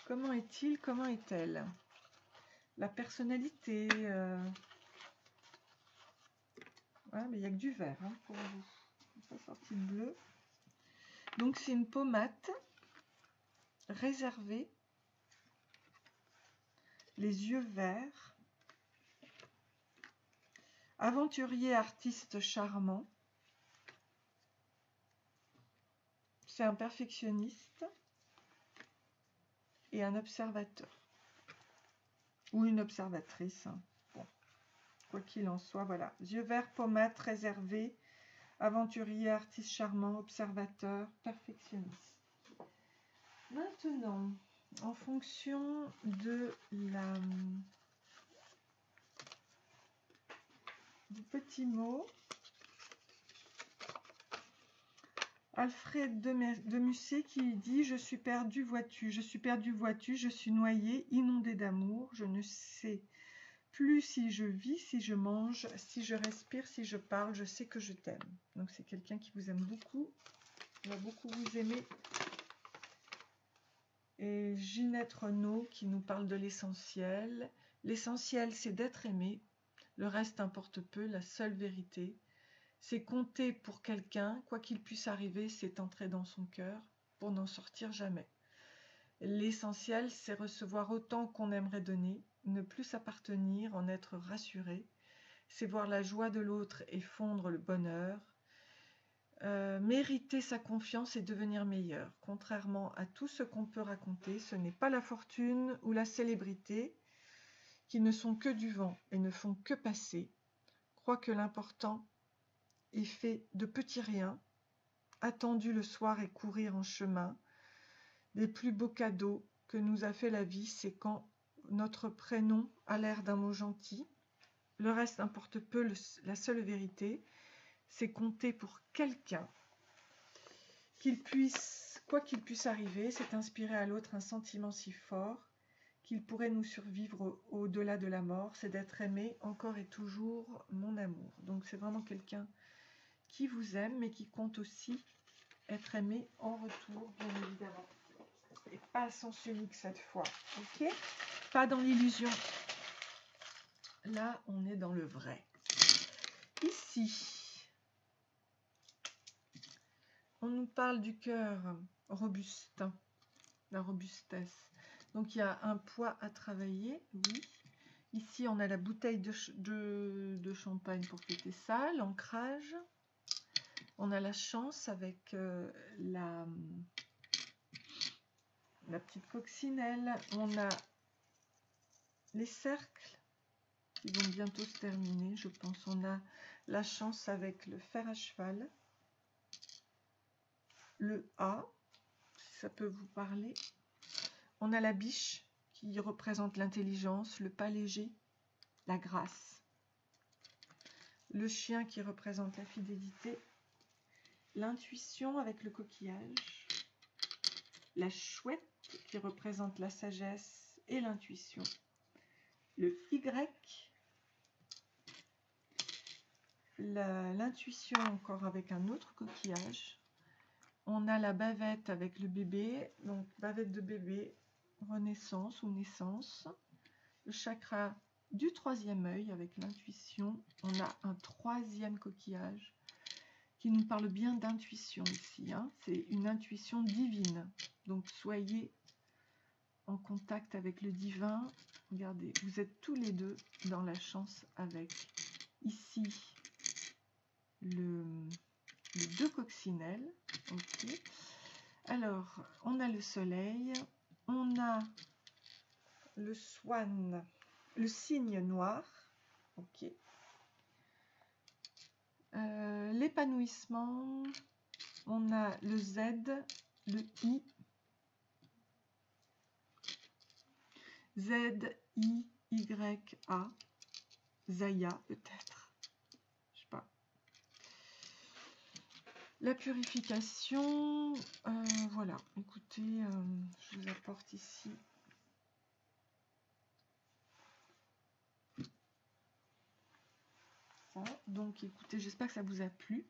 Comment est-il? Comment est-elle? La personnalité... Ouais, mais il n'y a que du vert hein, pour vous. Pas sorti de bleu. Donc, c'est une pommade réservée. Les yeux verts. Aventurier, artiste charmant. C'est un perfectionniste et un observateur. Ou une observatrice. Bon. Quoi qu'il en soit, voilà. Yeux verts, pommade, réservé, aventurier, artiste charmant, observateur, perfectionniste. Maintenant, en fonction de la... du petit mot, Alfred de Musset qui dit « Je suis perdu, vois-tu, je suis perdu, vois-tu, je suis noyé, inondé d'amour, je ne sais plus si je vis, si je mange, si je respire, si je parle, je sais que je t'aime. » Donc c'est quelqu'un qui vous aime beaucoup, va beaucoup vous aimer. Et Ginette Renaud qui nous parle de l'essentiel. L'essentiel, c'est d'être aimé. Le reste importe peu, la seule vérité. C'est compter pour quelqu'un, quoi qu'il puisse arriver, c'est entrer dans son cœur pour n'en sortir jamais. L'essentiel, c'est recevoir autant qu'on aimerait donner, ne plus s'appartenir, en être rassuré. C'est voir la joie de l'autre et fondre le bonheur. Mériter sa confiance et devenir meilleur. Contrairement à tout ce qu'on peut raconter, ce n'est pas la fortune ou la célébrité qui ne sont que du vent et ne font que passer. Crois que l'important est fait de petits riens, attendu le soir et courir en chemin. Les plus beaux cadeaux que nous a fait la vie, c'est quand notre prénom a l'air d'un mot gentil. Le reste importe peu, la seule vérité, c'est compter pour quelqu'un. Quoi qu'il puisse arriver, c'est inspirer à l'autre un sentiment si fort qu'il pourrait nous survivre au-delà de la mort, c'est d'être aimé encore et toujours mon amour. Donc c'est vraiment quelqu'un qui vous aime, mais qui compte aussi être aimé en retour, bien évidemment. Et pas à sens unique cette fois, ok? Pas dans l'illusion. Là, on est dans le vrai. Ici, on nous parle du cœur robuste, la robustesse. Donc, il y a un poids à travailler, oui. Ici, on a la bouteille de champagne pour fêter ça, l'ancrage. On a la chance avec la petite coccinelle. On a les cercles qui vont bientôt se terminer, je pense. On a la chance avec le fer à cheval. Le A, si ça peut vous parler. On a la biche qui représente l'intelligence, le pas léger, la grâce. Le chien qui représente la fidélité. L'intuition avec le coquillage. La chouette qui représente la sagesse et l'intuition. Le Y. L'intuition encore avec un autre coquillage. On a la bavette avec le bébé, donc bavette de bébé, renaissance ou naissance. Le chakra du troisième œil avec l'intuition. On a un troisième coquillage qui nous parle bien d'intuition ici. Hein. C'est une intuition divine. Donc soyez en contact avec le divin. Regardez, vous êtes tous les deux dans la chance avec ici les deux coccinelles. Ok. Alors, on a le soleil, on a le swan, le cygne noir, ok. L'épanouissement, on a le Z, le I, Z, I, Y, A, Zaya peut-être, je sais pas. La purification, voilà, écoutez, je vous apporte ici ça. Donc écoutez, j'espère que ça vous a plu.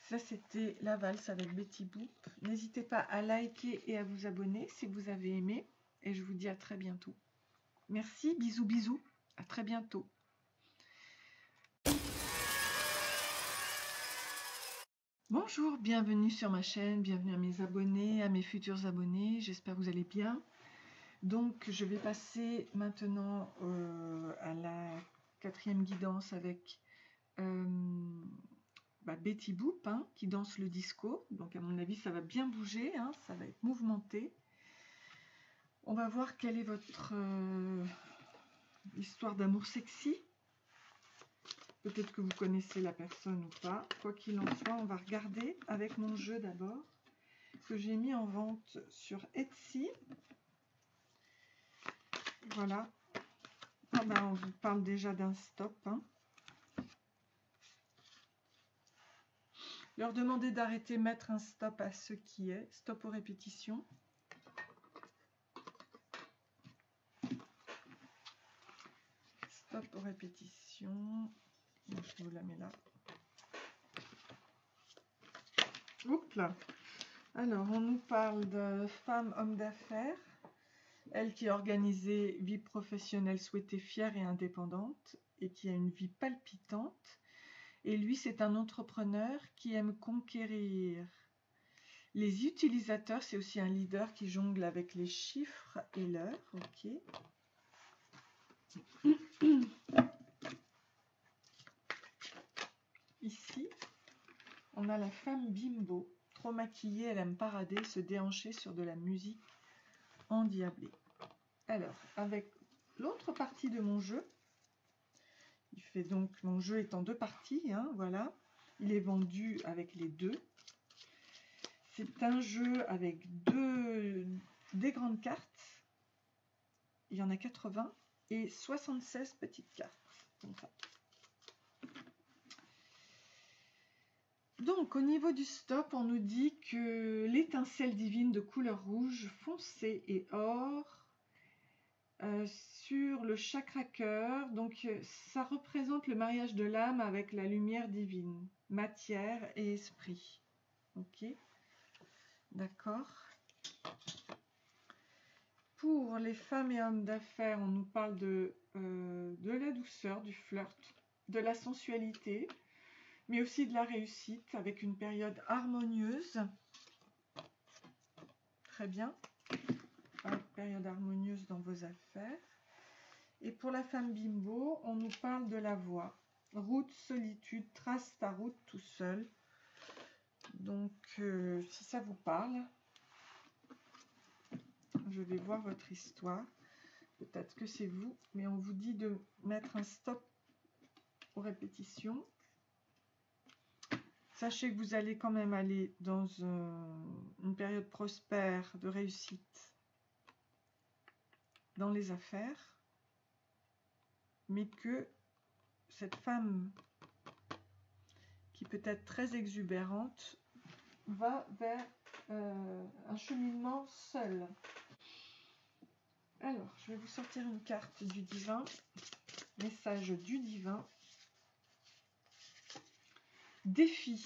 Ça c'était la valse avec Betty Boop. N'hésitez pas à liker et à vous abonner si vous avez aimé. Et je vous dis à très bientôt. Merci, bisous bisous, à très bientôt. Bonjour, bienvenue sur ma chaîne, bienvenue à mes abonnés, à mes futurs abonnés, j'espère que vous allez bien. Donc je vais passer maintenant à la 4e guidance avec Betty Boop hein, qui danse le disco. Donc à mon avis ça va bien bouger, hein, ça va être mouvementé. On va voir quelle est votre histoire d'amour sexy. Peut-être que vous connaissez la personne ou pas. Quoi qu'il en soit, on va regarder avec mon jeu d'abord, que j'ai mis en vente sur Etsy. Voilà. Ah ben, on vous parle déjà d'un stop. Hein. Leur demander d'arrêter, mettre un stop à ce qui est. Stop aux répétitions. Stop aux répétitions. Je vous la mets là. Oups là. Alors, on nous parle de femme homme d'affaires. Elle qui a organisé vie professionnelle souhaitée fière et indépendante et qui a une vie palpitante. Et lui, c'est un entrepreneur qui aime conquérir les utilisateurs. C'est aussi un leader qui jongle avec les chiffres et l'heure. Ok. Ici, on a la femme bimbo. Trop maquillée, elle aime parader, se déhancher sur de la musique endiablée. Alors, avec l'autre partie de mon jeu, il fait donc, mon jeu est en 2 parties, hein, voilà. Il est vendu avec les 2. C'est un jeu avec des grandes cartes. Il y en a 80 et 76 petites cartes. Comme ça. Donc, au niveau du stop, on nous dit que l'étincelle divine de couleur rouge foncé et or sur le chakra cœur. Donc, ça représente le mariage de l'âme avec la lumière divine, matière et esprit. Ok, d'accord. Pour les femmes et hommes d'affaires, on nous parle de la douceur, du flirt, de la sensualité, mais aussi de la réussite avec une période harmonieuse. Très bien. Une période harmonieuse dans vos affaires. Et pour la femme bimbo, on nous parle de la voie. Route, solitude, trace ta route tout seul. Donc, si ça vous parle, je vais voir votre histoire. Peut-être que c'est vous, mais on vous dit de mettre un stop aux répétitions. Sachez que vous allez quand même aller dans une période prospère de réussite dans les affaires, mais que cette femme qui peut être très exubérante va vers un cheminement seul. Alors, je vais vous sortir une carte du divin, message du divin. Défi.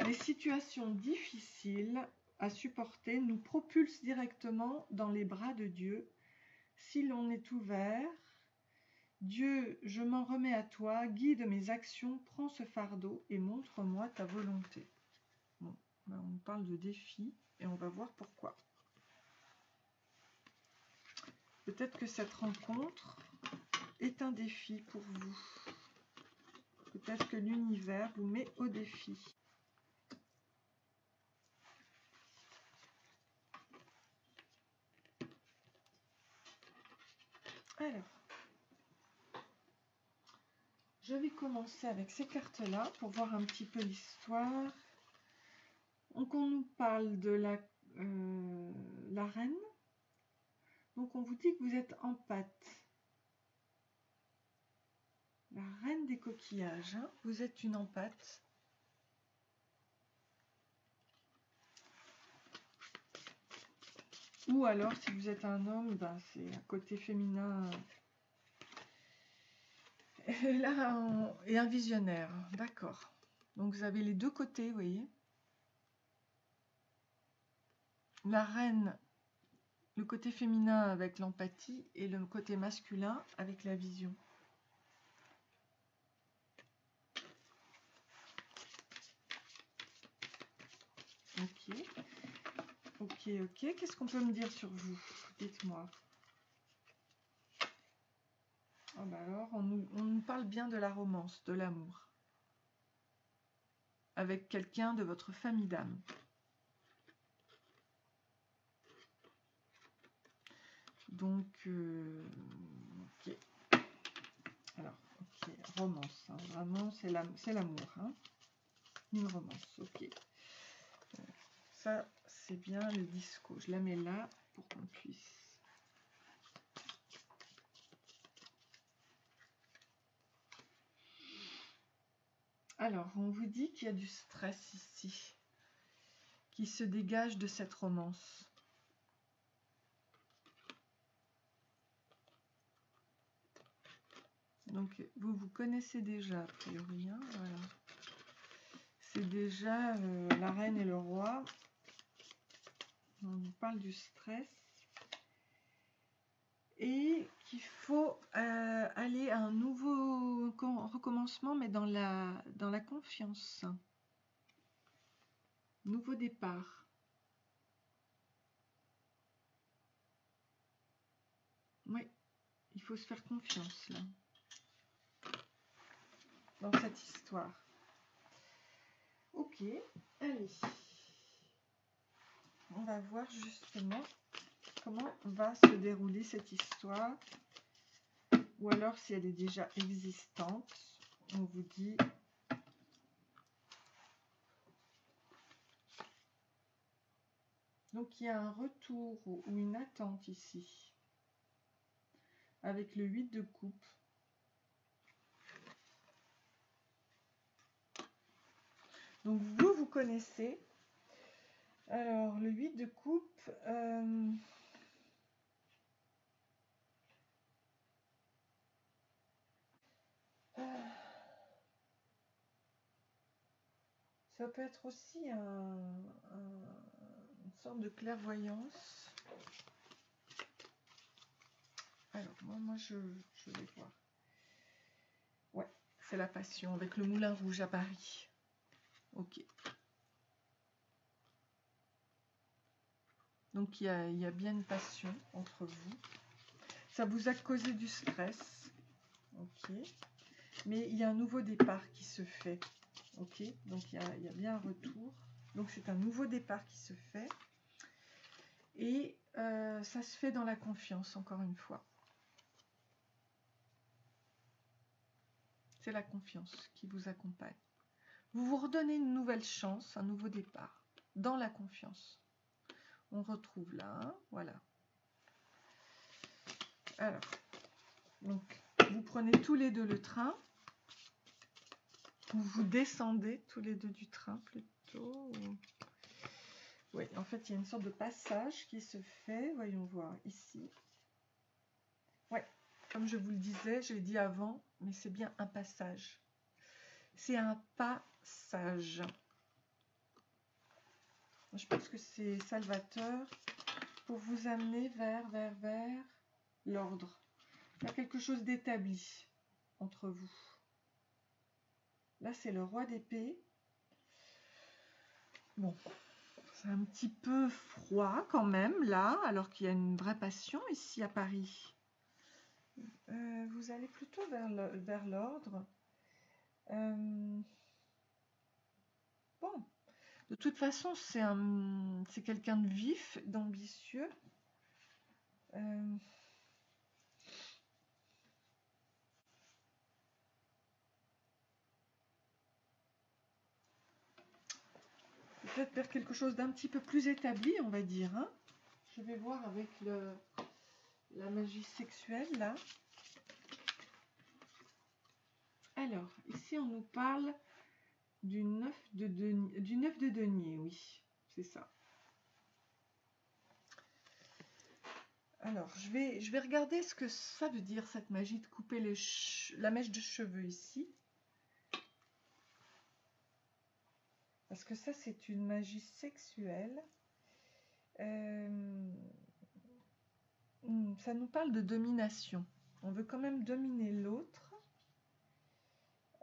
Les situations difficiles à supporter nous propulsent directement dans les bras de Dieu. Si l'on est ouvert, Dieu, je m'en remets à toi, guide mes actions, prends ce fardeau et montre-moi ta volonté. Bon, là on parle de défi et on va voir pourquoi. Peut-être que cette rencontre est un défi pour vous. Peut-être que l'univers vous met au défi. Alors, je vais commencer avec ces cartes-là pour voir un petit peu l'histoire. Donc, on nous parle de la reine. Donc, on vous dit que vous êtes en pâte. La reine des coquillages. Hein. Vous êtes une empâte. Ou alors, si vous êtes un homme, ben, c'est un côté féminin. Et là, et un visionnaire. D'accord. Donc, vous avez les deux côtés, vous voyez. La reine, le côté féminin avec l'empathie et le côté masculin avec la vision. Ok. Ok, ok. Qu'est-ce qu'on peut me dire sur vous? Dites-moi. Oh bah alors, on nous parle bien de la romance, de l'amour. Avec quelqu'un de votre famille d'âme. Donc, ok. Alors, ok, romance. Hein. Vraiment, c'est l'amour. Hein. Une romance, ok. Ça, c'est bien le disco. Je la mets là pour qu'on puisse... Alors, on vous dit qu'il y a du stress ici, qui se dégage de cette romance. Donc, vous vous connaissez déjà, a priori. Hein, voilà. C'est déjà la reine et le roi. On nous parle du stress. Et qu'il faut aller à un nouveau recommencement, mais dans la confiance. Nouveau départ. Oui, il faut se faire confiance, là. Dans cette histoire. Ok, allez. On va voir justement comment va se dérouler cette histoire. Ou alors si elle est déjà existante, on vous dit... Donc il y a un retour ou une attente ici. Avec le 8 de coupe. Donc vous connaissez. Alors le 8 de coupe... Ça peut être aussi une sorte de clairvoyance. Alors, moi je vais voir. Ouais, c'est la passion avec le Moulin Rouge à Paris. Ok. Donc, il y a bien une passion entre vous. Ça vous a causé du stress. Ok. Mais il y a un nouveau départ qui se fait. Ok. Donc, il y a bien un retour. Donc, c'est un nouveau départ qui se fait. Et ça se fait dans la confiance, encore une fois. C'est la confiance qui vous accompagne. Vous vous redonnez une nouvelle chance, un nouveau départ, dans la confiance. On retrouve là, hein, voilà. Alors, donc, vous prenez tous les deux le train. Vous descendez tous les deux du train, plutôt. Oui, en fait, il y a une sorte de passage qui se fait. Voyons voir, ici. Ouais, comme je vous le disais, je l'ai dit avant, mais c'est bien un passage. C'est un passage. Je pense que c'est salvateur pour vous amener vers l'ordre. Il y a quelque chose d'établi entre vous. Là, c'est le roi d'épée. Bon, c'est un petit peu froid quand même, là, alors qu'il y a une vraie passion ici à Paris. Vous allez plutôt vers l'ordre. Bon, de toute façon, c'est quelqu'un de vif, d'ambitieux. Peut-être vers quelque chose d'un petit peu plus établi, on va dire. Hein. Je vais voir avec la magie sexuelle, là. Alors, ici, on nous parle du 9 de denier, oui, c'est ça. Alors, je vais regarder ce que ça veut dire, cette magie de couper la mèche de cheveux ici. Parce que ça, c'est une magie sexuelle. Ça nous parle de domination. On veut quand même dominer l'autre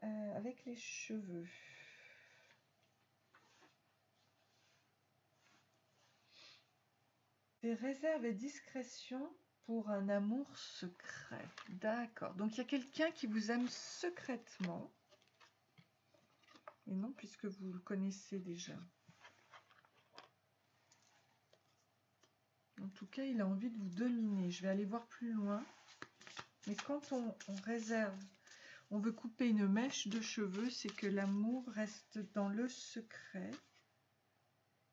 avec les cheveux. Des réserves et discrétion pour un amour secret. D'accord. Donc, il y a quelqu'un qui vous aime secrètement. Et non, puisque vous le connaissez déjà. En tout cas, il a envie de vous dominer. Je vais aller voir plus loin. Mais quand on réserve, on veut couper une mèche de cheveux, c'est que l'amour reste dans le secret.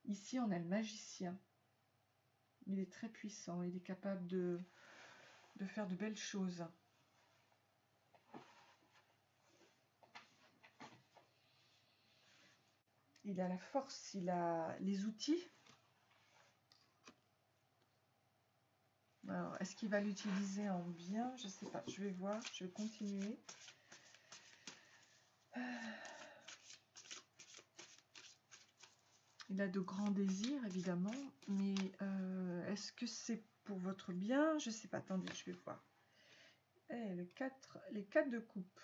Ici, on a le magicien. Il est très puissant. Il est capable de faire de belles choses. Il a la force, il a les outils. Alors, est-ce qu'il va l'utiliser en bien? Je ne sais pas. Je vais voir. Je vais continuer. Il a de grands désirs, évidemment. Mais est-ce que c'est pour votre bien? Je ne sais pas. Attendez, je vais voir. Les 4 de coupe.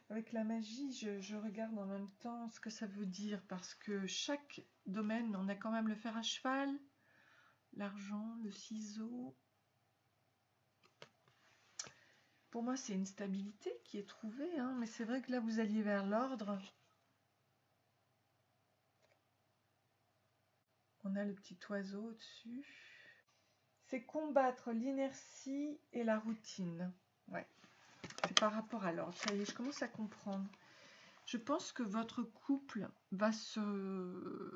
Avec la magie, je regarde en même temps ce que ça veut dire, parce que chaque domaine, on a quand même le fer à cheval, l'argent, le ciseau. Pour moi, c'est une stabilité qui est trouvée, hein, mais c'est vrai que là, vous alliez vers l'ordre. On a le petit oiseau au-dessus. C'est combattre l'inertie et la routine. Ouais, c'est par rapport à l'ordre. Ça y est, je commence à comprendre. Je pense que votre couple va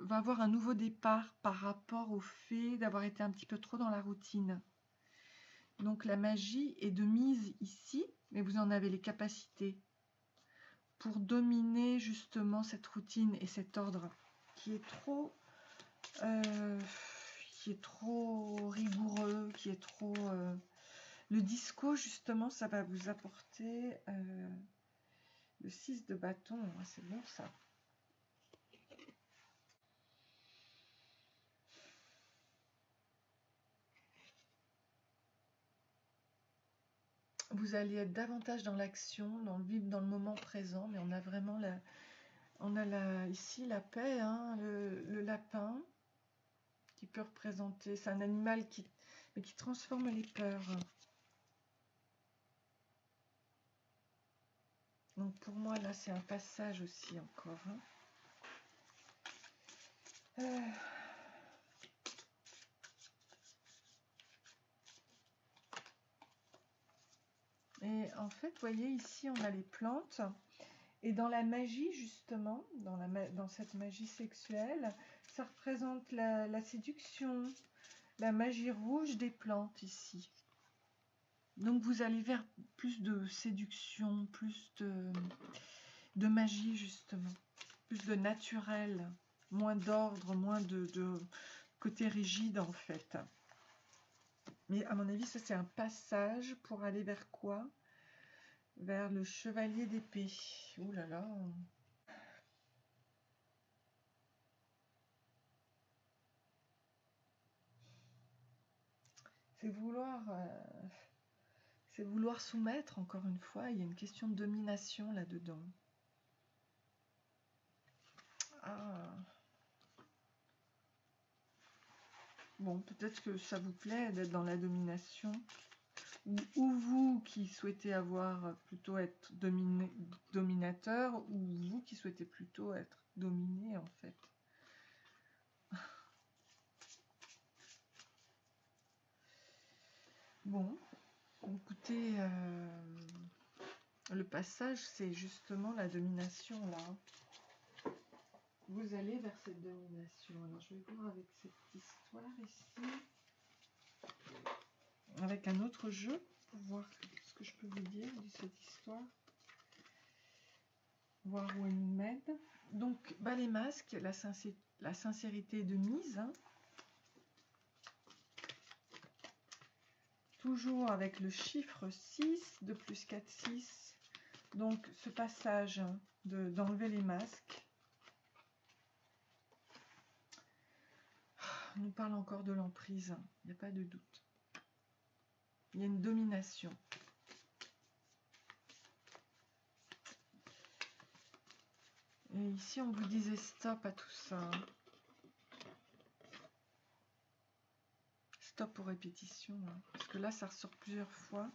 avoir un nouveau départ par rapport au fait d'avoir été un petit peu trop dans la routine. Donc la magie est de mise ici, mais vous en avez les capacités pour dominer justement cette routine et cet ordre qui est trop... qui est trop rigoureux, qui est trop... Le disco, justement, ça va vous apporter le 6 de bâton. C'est bon, ça. Vous allez être davantage dans l'action, dans le vivre, dans le moment présent, mais on a vraiment ici la paix, hein, le lapin, qui peut représenter, c'est un animal mais qui transforme les peurs. Donc pour moi, là, c'est un passage aussi encore. Hein. Et en fait, vous voyez, ici, on a les plantes. Et dans la magie, justement, dans cette magie sexuelle, ça représente la séduction, la magie rouge des plantes ici. Donc vous allez vers plus de séduction, plus de magie, justement. Plus de naturel, moins d'ordre, moins de côté rigide, en fait. Mais à mon avis, ça c'est un passage pour aller vers quoi? Vers le chevalier d'épée. Ouh là là. C'est vouloir soumettre, encore une fois. Il y a une question de domination là-dedans. Ah. Bon, peut-être que ça vous plaît d'être dans la domination. Ou vous qui souhaitez plutôt être dominateur, ou vous qui souhaitez plutôt être dominé, en fait. Bon, écoutez, le passage, c'est justement la domination, là. Vous allez vers cette domination. Alors, je vais voir avec cette histoire ici. Avec un autre jeu, pour voir ce que je peux vous dire de cette histoire. Voir où elle nous mène. Donc, bah, les masques, la sincérité de mise. Hein. Toujours avec le chiffre 6 de plus 4, 6. Donc, ce passage d'enlever les masques. On nous parle encore de l'emprise, il n'y a pas de doute. Il y a une domination. Et ici, on vous disait stop à tout ça. Stop aux répétitions. Hein. Parce que là, ça ressort plusieurs fois.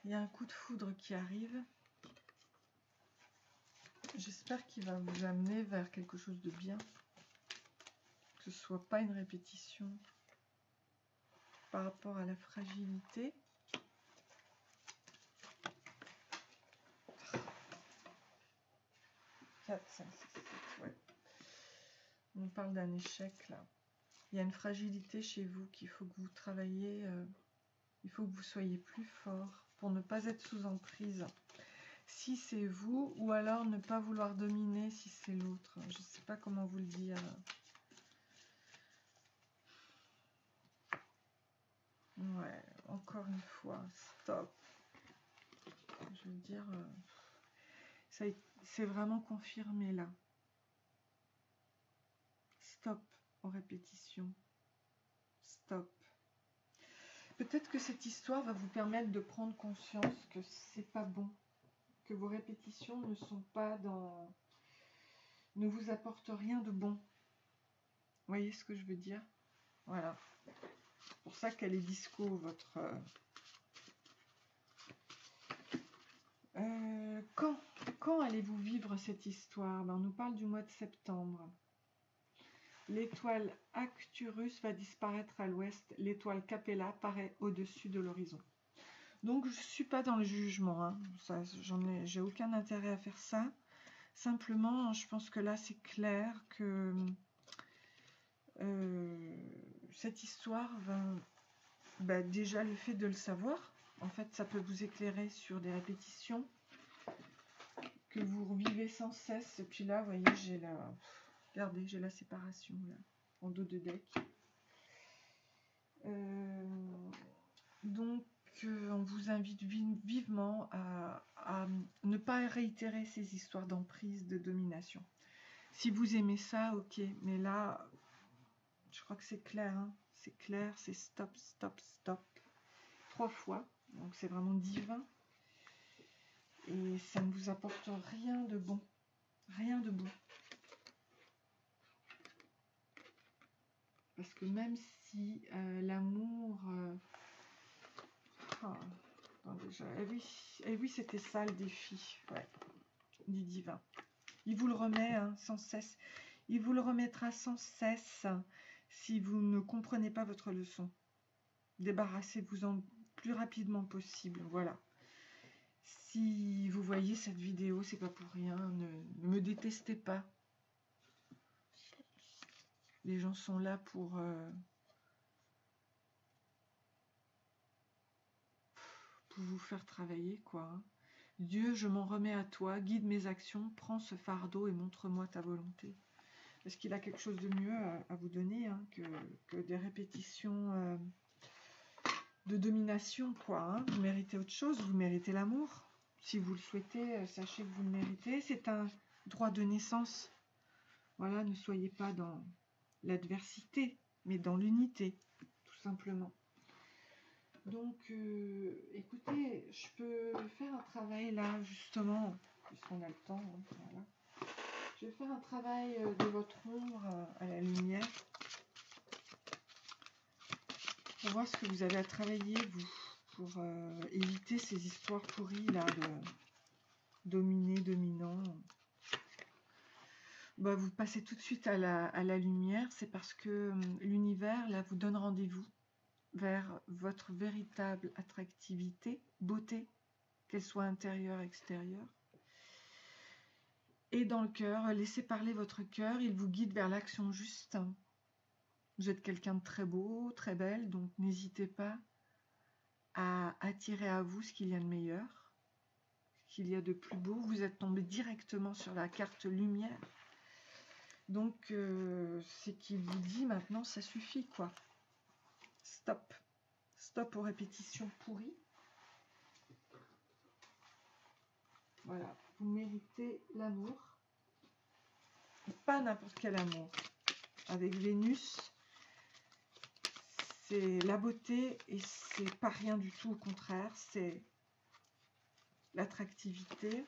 Il y a un coup de foudre qui arrive. J'espère qu'il va vous amener vers quelque chose de bien. Que ce ne soit pas une répétition par rapport à la fragilité. 4, 5, 6, 7, ouais. On parle d'un échec là. Il y a une fragilité chez vous qu'il faut que vous travailliez. Il faut que vous soyez plus fort pour ne pas être sous emprise. Si c'est vous, ou alors ne pas vouloir dominer si c'est l'autre. Je ne sais pas comment vous le dire. Ouais, encore une fois, stop. Je veux dire, c'est vraiment confirmé là. Stop aux répétitions. Stop. Peut-être que cette histoire va vous permettre de prendre conscience que c'est pas bon. Que vos répétitions ne sont pas dans... ne vous apportent rien de bon. Vous voyez ce que je veux dire? Voilà. C'est pour ça qu'elle est disco, votre... Quand allez-vous vivre cette histoire? On nous parle du mois de septembre. L'étoile Arcturus va disparaître à l'ouest. L'étoile Capella apparaît au-dessus de l'horizon. Donc, je ne suis pas dans le jugement. Hein. J'ai aucun intérêt à faire ça. Simplement, je pense que là, c'est clair que cette histoire va... déjà, le fait de le savoir, en fait, ça peut vous éclairer sur des répétitions que vous revivez sans cesse. Et puis là, vous voyez, j'ai la... Regardez, j'ai la séparation là, en dos de deck. Donc, on vous invite vivement à ne pas réitérer ces histoires d'emprise, de domination. Si vous aimez ça, ok, mais là, je crois que c'est clair, hein. C'est clair, c'est stop, stop, stop. 3 fois, donc c'est vraiment divin. Et ça ne vous apporte rien de bon. Rien de bon. Parce que même si l'amour... déjà, eh oui c'était ça le défi, ouais, du divin. Il vous le remet hein, sans cesse. Il vous le remettra sans cesse si vous ne comprenez pas votre leçon. Débarrassez-vous-en plus rapidement possible, voilà. Si vous voyez cette vidéo, c'est pas pour rien, ne me détestez pas. Les gens sont là pour vous faire travailler, quoi. Hein. Dieu, je m'en remets à toi, guide mes actions, prends ce fardeau et montre-moi ta volonté. Est-ce qu'il a quelque chose de mieux à vous donner hein, que des répétitions de domination, quoi. Hein. Vous méritez autre chose, vous méritez l'amour. Si vous le souhaitez, sachez que vous le méritez. C'est un droit de naissance. Voilà, ne soyez pas dans l'adversité, mais dans l'unité, tout simplement. Donc, écoutez, je peux faire un travail là, justement, puisqu'on a le temps. Hein, voilà. Je vais faire un travail de votre ombre à la lumière pour voir ce que vous avez à travailler, vous, pour éviter ces histoires pourries là de dominer, dominant. Bah, vous passez tout de suite à la lumière, c'est parce que l'univers là vous donne rendez-vous vers votre véritable attractivité, beauté, qu'elle soit intérieure, extérieure. Et dans le cœur, laissez parler votre cœur, il vous guide vers l'action juste. Vous êtes quelqu'un de très beau, très belle, donc n'hésitez pas à attirer à vous ce qu'il y a de meilleur, ce qu'il y a de plus beau. Vous êtes tombé directement sur la carte lumière. Donc, c'est qu'il vous dit maintenant, ça suffit, quoi. Stop. Stop aux répétitions pourries. Voilà, vous méritez l'amour. Pas n'importe quel amour. Avec Vénus, c'est la beauté et c'est pas rien du tout, au contraire, c'est l'attractivité.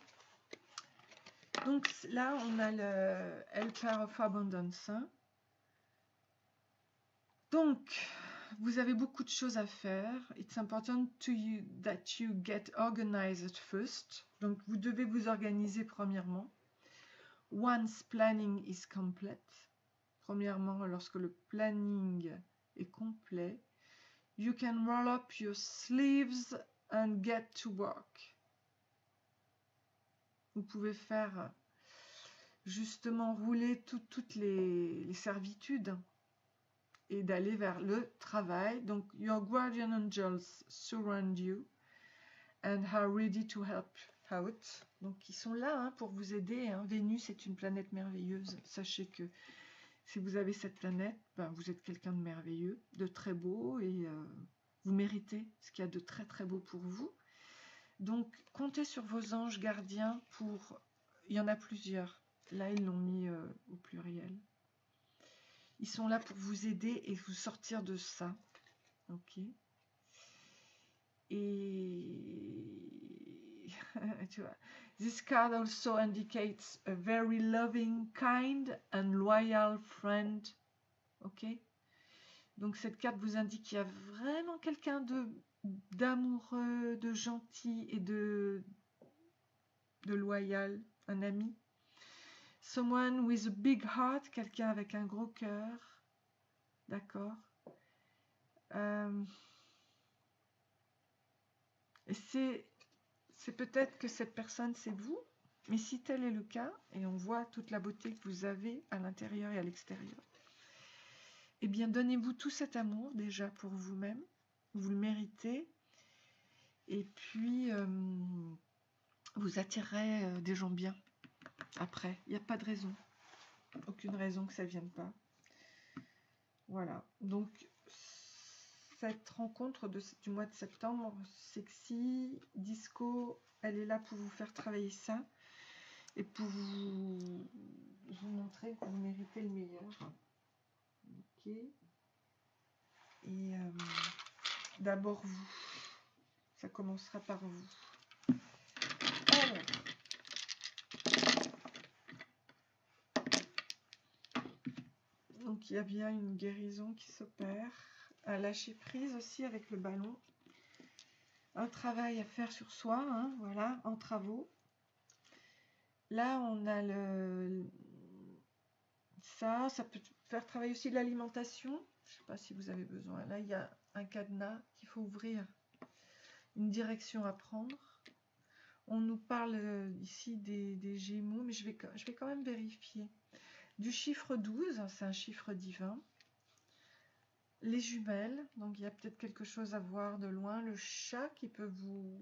Donc là, on a le Helper of Abundance. Hein. Donc, vous avez beaucoup de choses à faire. It's important to you that you get organized first. Donc, vous devez vous organiser premièrement. Once planning is complete. Premièrement, lorsque le planning est complet, you can roll up your sleeves and get to work. Vous pouvez faire justement rouler toutes les servitudes et d'aller vers le travail. Donc, your guardian angels surround you and are ready to help out. Donc, ils sont là hein, pour vous aider. Hein. Vénus est une planète merveilleuse. Sachez que si vous avez cette planète, ben, vous êtes quelqu'un de merveilleux, de très beau et vous méritez ce qu'il y a de très très beau pour vous. Donc, comptez sur vos anges gardiens pour... Il y en a plusieurs. Là, ils l'ont mis au pluriel. Ils sont là pour vous aider et vous sortir de ça. Ok. Et... tu vois. This card also indicates a very loving, kind and loyal friend. Ok. Donc cette carte vous indique qu'il y a vraiment quelqu'un d'amoureux, de gentil et de loyal, un ami. Someone with a big heart, quelqu'un avec un gros cœur. D'accord. Et c'est peut-être que cette personne, c'est vous. Mais si tel est le cas, et on voit toute la beauté que vous avez à l'intérieur et à l'extérieur, eh bien, donnez-vous tout cet amour déjà pour vous-même. Vous le méritez. Et puis, vous attirerez des gens bien après. Il n'y a pas de raison. Aucune raison que ça vienne pas. Voilà, donc cette rencontre du mois de septembre, sexy, disco, elle est là pour vous faire travailler ça et pour vous montrer que vous méritez le meilleur. Ok. Et d'abord vous, ça commencera par vous. Alors, donc il y a bien une guérison qui s'opère, un lâcher prise aussi avec le ballon, un travail à faire sur soi, hein, voilà, en travaux. Là on a ça peut faire travailler aussi l'alimentation. Je ne sais pas si vous avez besoin. Là il y a un cadenas qu'il faut ouvrir, une direction à prendre. On nous parle ici des Gémeaux, mais je vais quand même vérifier. Du chiffre 12, c'est un chiffre divin. Les jumelles, donc il y a peut-être quelque chose à voir de loin. Le chat qui peut vous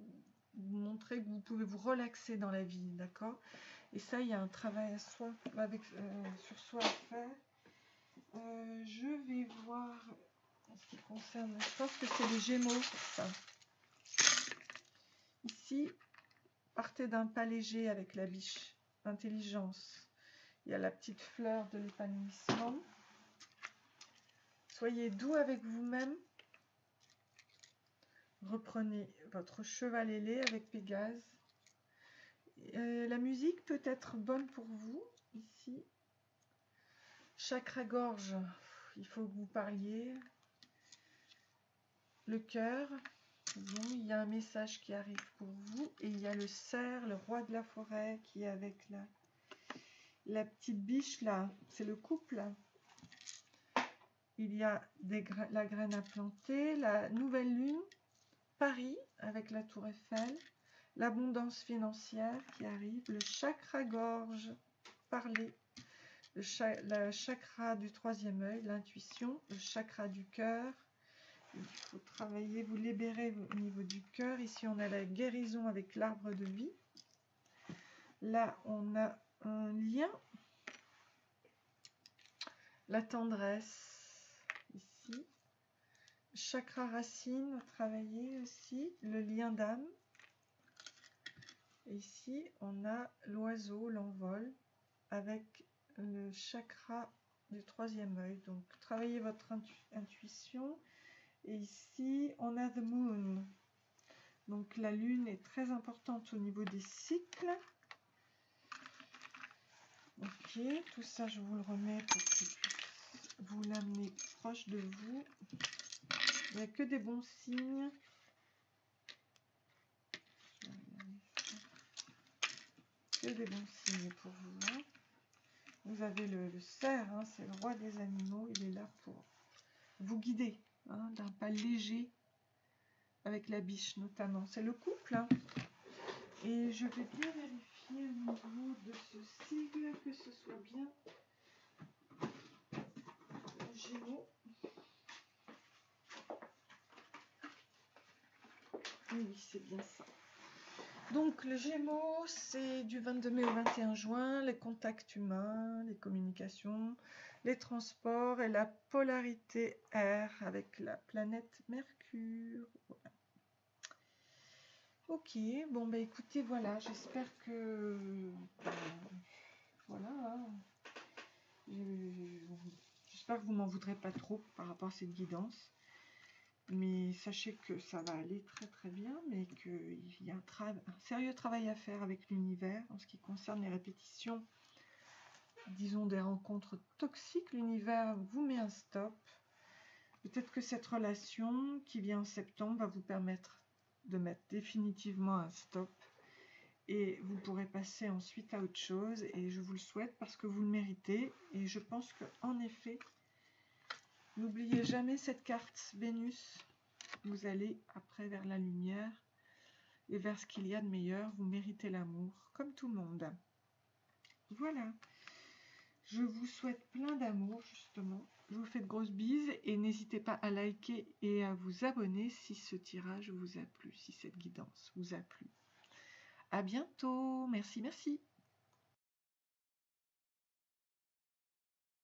montrer que vous pouvez vous relaxer dans la vie, d'accord? Et ça, il y a un travail à soi, sur soi à faire. Je vais voir en ce qui concerne, je pense que c'est les Gémeaux, ça. Ici, partez d'un pas léger avec la biche, intelligence. Il y a la petite fleur de l'épanouissement. Soyez doux avec vous-même. Reprenez votre cheval ailé avec Pégase. La musique peut être bonne pour vous, ici. Chakra-gorge, il faut que vous parliez. Le cœur, bon, il y a un message qui arrive pour vous. Et il y a le cerf, le roi de la forêt, qui est avec la petite biche, là. C'est le couple. Il y a la graine à planter, la nouvelle lune, Paris, avec la tour Eiffel. L'abondance financière qui arrive, le chakra-gorge, parler, le chakra du troisième œil, l'intuition, le chakra du cœur. Il faut travailler, vous libérer au niveau du cœur. Ici, on a la guérison avec l'arbre de vie. Là, on a un lien, la tendresse, ici. Chakra racine, travailler aussi, le lien d'âme. Ici, on a l'oiseau, l'envol, avec le chakra du troisième œil. Donc, travaillez votre intuition. Et ici, on a the moon. Donc, la lune est très importante au niveau des cycles. Ok, tout ça, je vous le remets pour que je puisse vous l'amener proche de vous. Il n'y a que des bons signes. Que des bons signes pour vous. Hein. Vous avez le cerf, hein, c'est le roi des animaux. Il est là pour vous guider, hein, d'un pas léger, avec la biche notamment. C'est le couple. Hein. Et je vais bien vérifier au niveau de ce sigle que ce soit bien Gémeaux. Oui, c'est bien ça. Donc le Gémeaux, c'est du 22 mai au 21 juin, les contacts humains, les communications, les transports et la polarité air avec la planète Mercure. Voilà. Ok, bon bah écoutez, voilà, j'espère que voilà, hein, j'espère que vous m'en voudrez pas trop par rapport à cette guidance. Mais sachez que ça va aller très très bien, mais qu'il y a un sérieux travail à faire avec l'univers en ce qui concerne les répétitions, disons des rencontres toxiques. L'univers vous met un stop. Peut-être que cette relation qui vient en septembre va vous permettre de mettre définitivement un stop et vous pourrez passer ensuite à autre chose, et je vous le souhaite parce que vous le méritez. Et je pense qu'en effet, n'oubliez jamais cette carte Vénus. Vous allez après vers la lumière et vers ce qu'il y a de meilleur. Vous méritez l'amour, comme tout le monde. Voilà. Je vous souhaite plein d'amour, justement. Je vous fais de grosses bises et n'hésitez pas à liker et à vous abonner si ce tirage vous a plu, si cette guidance vous a plu. À bientôt. Merci, merci.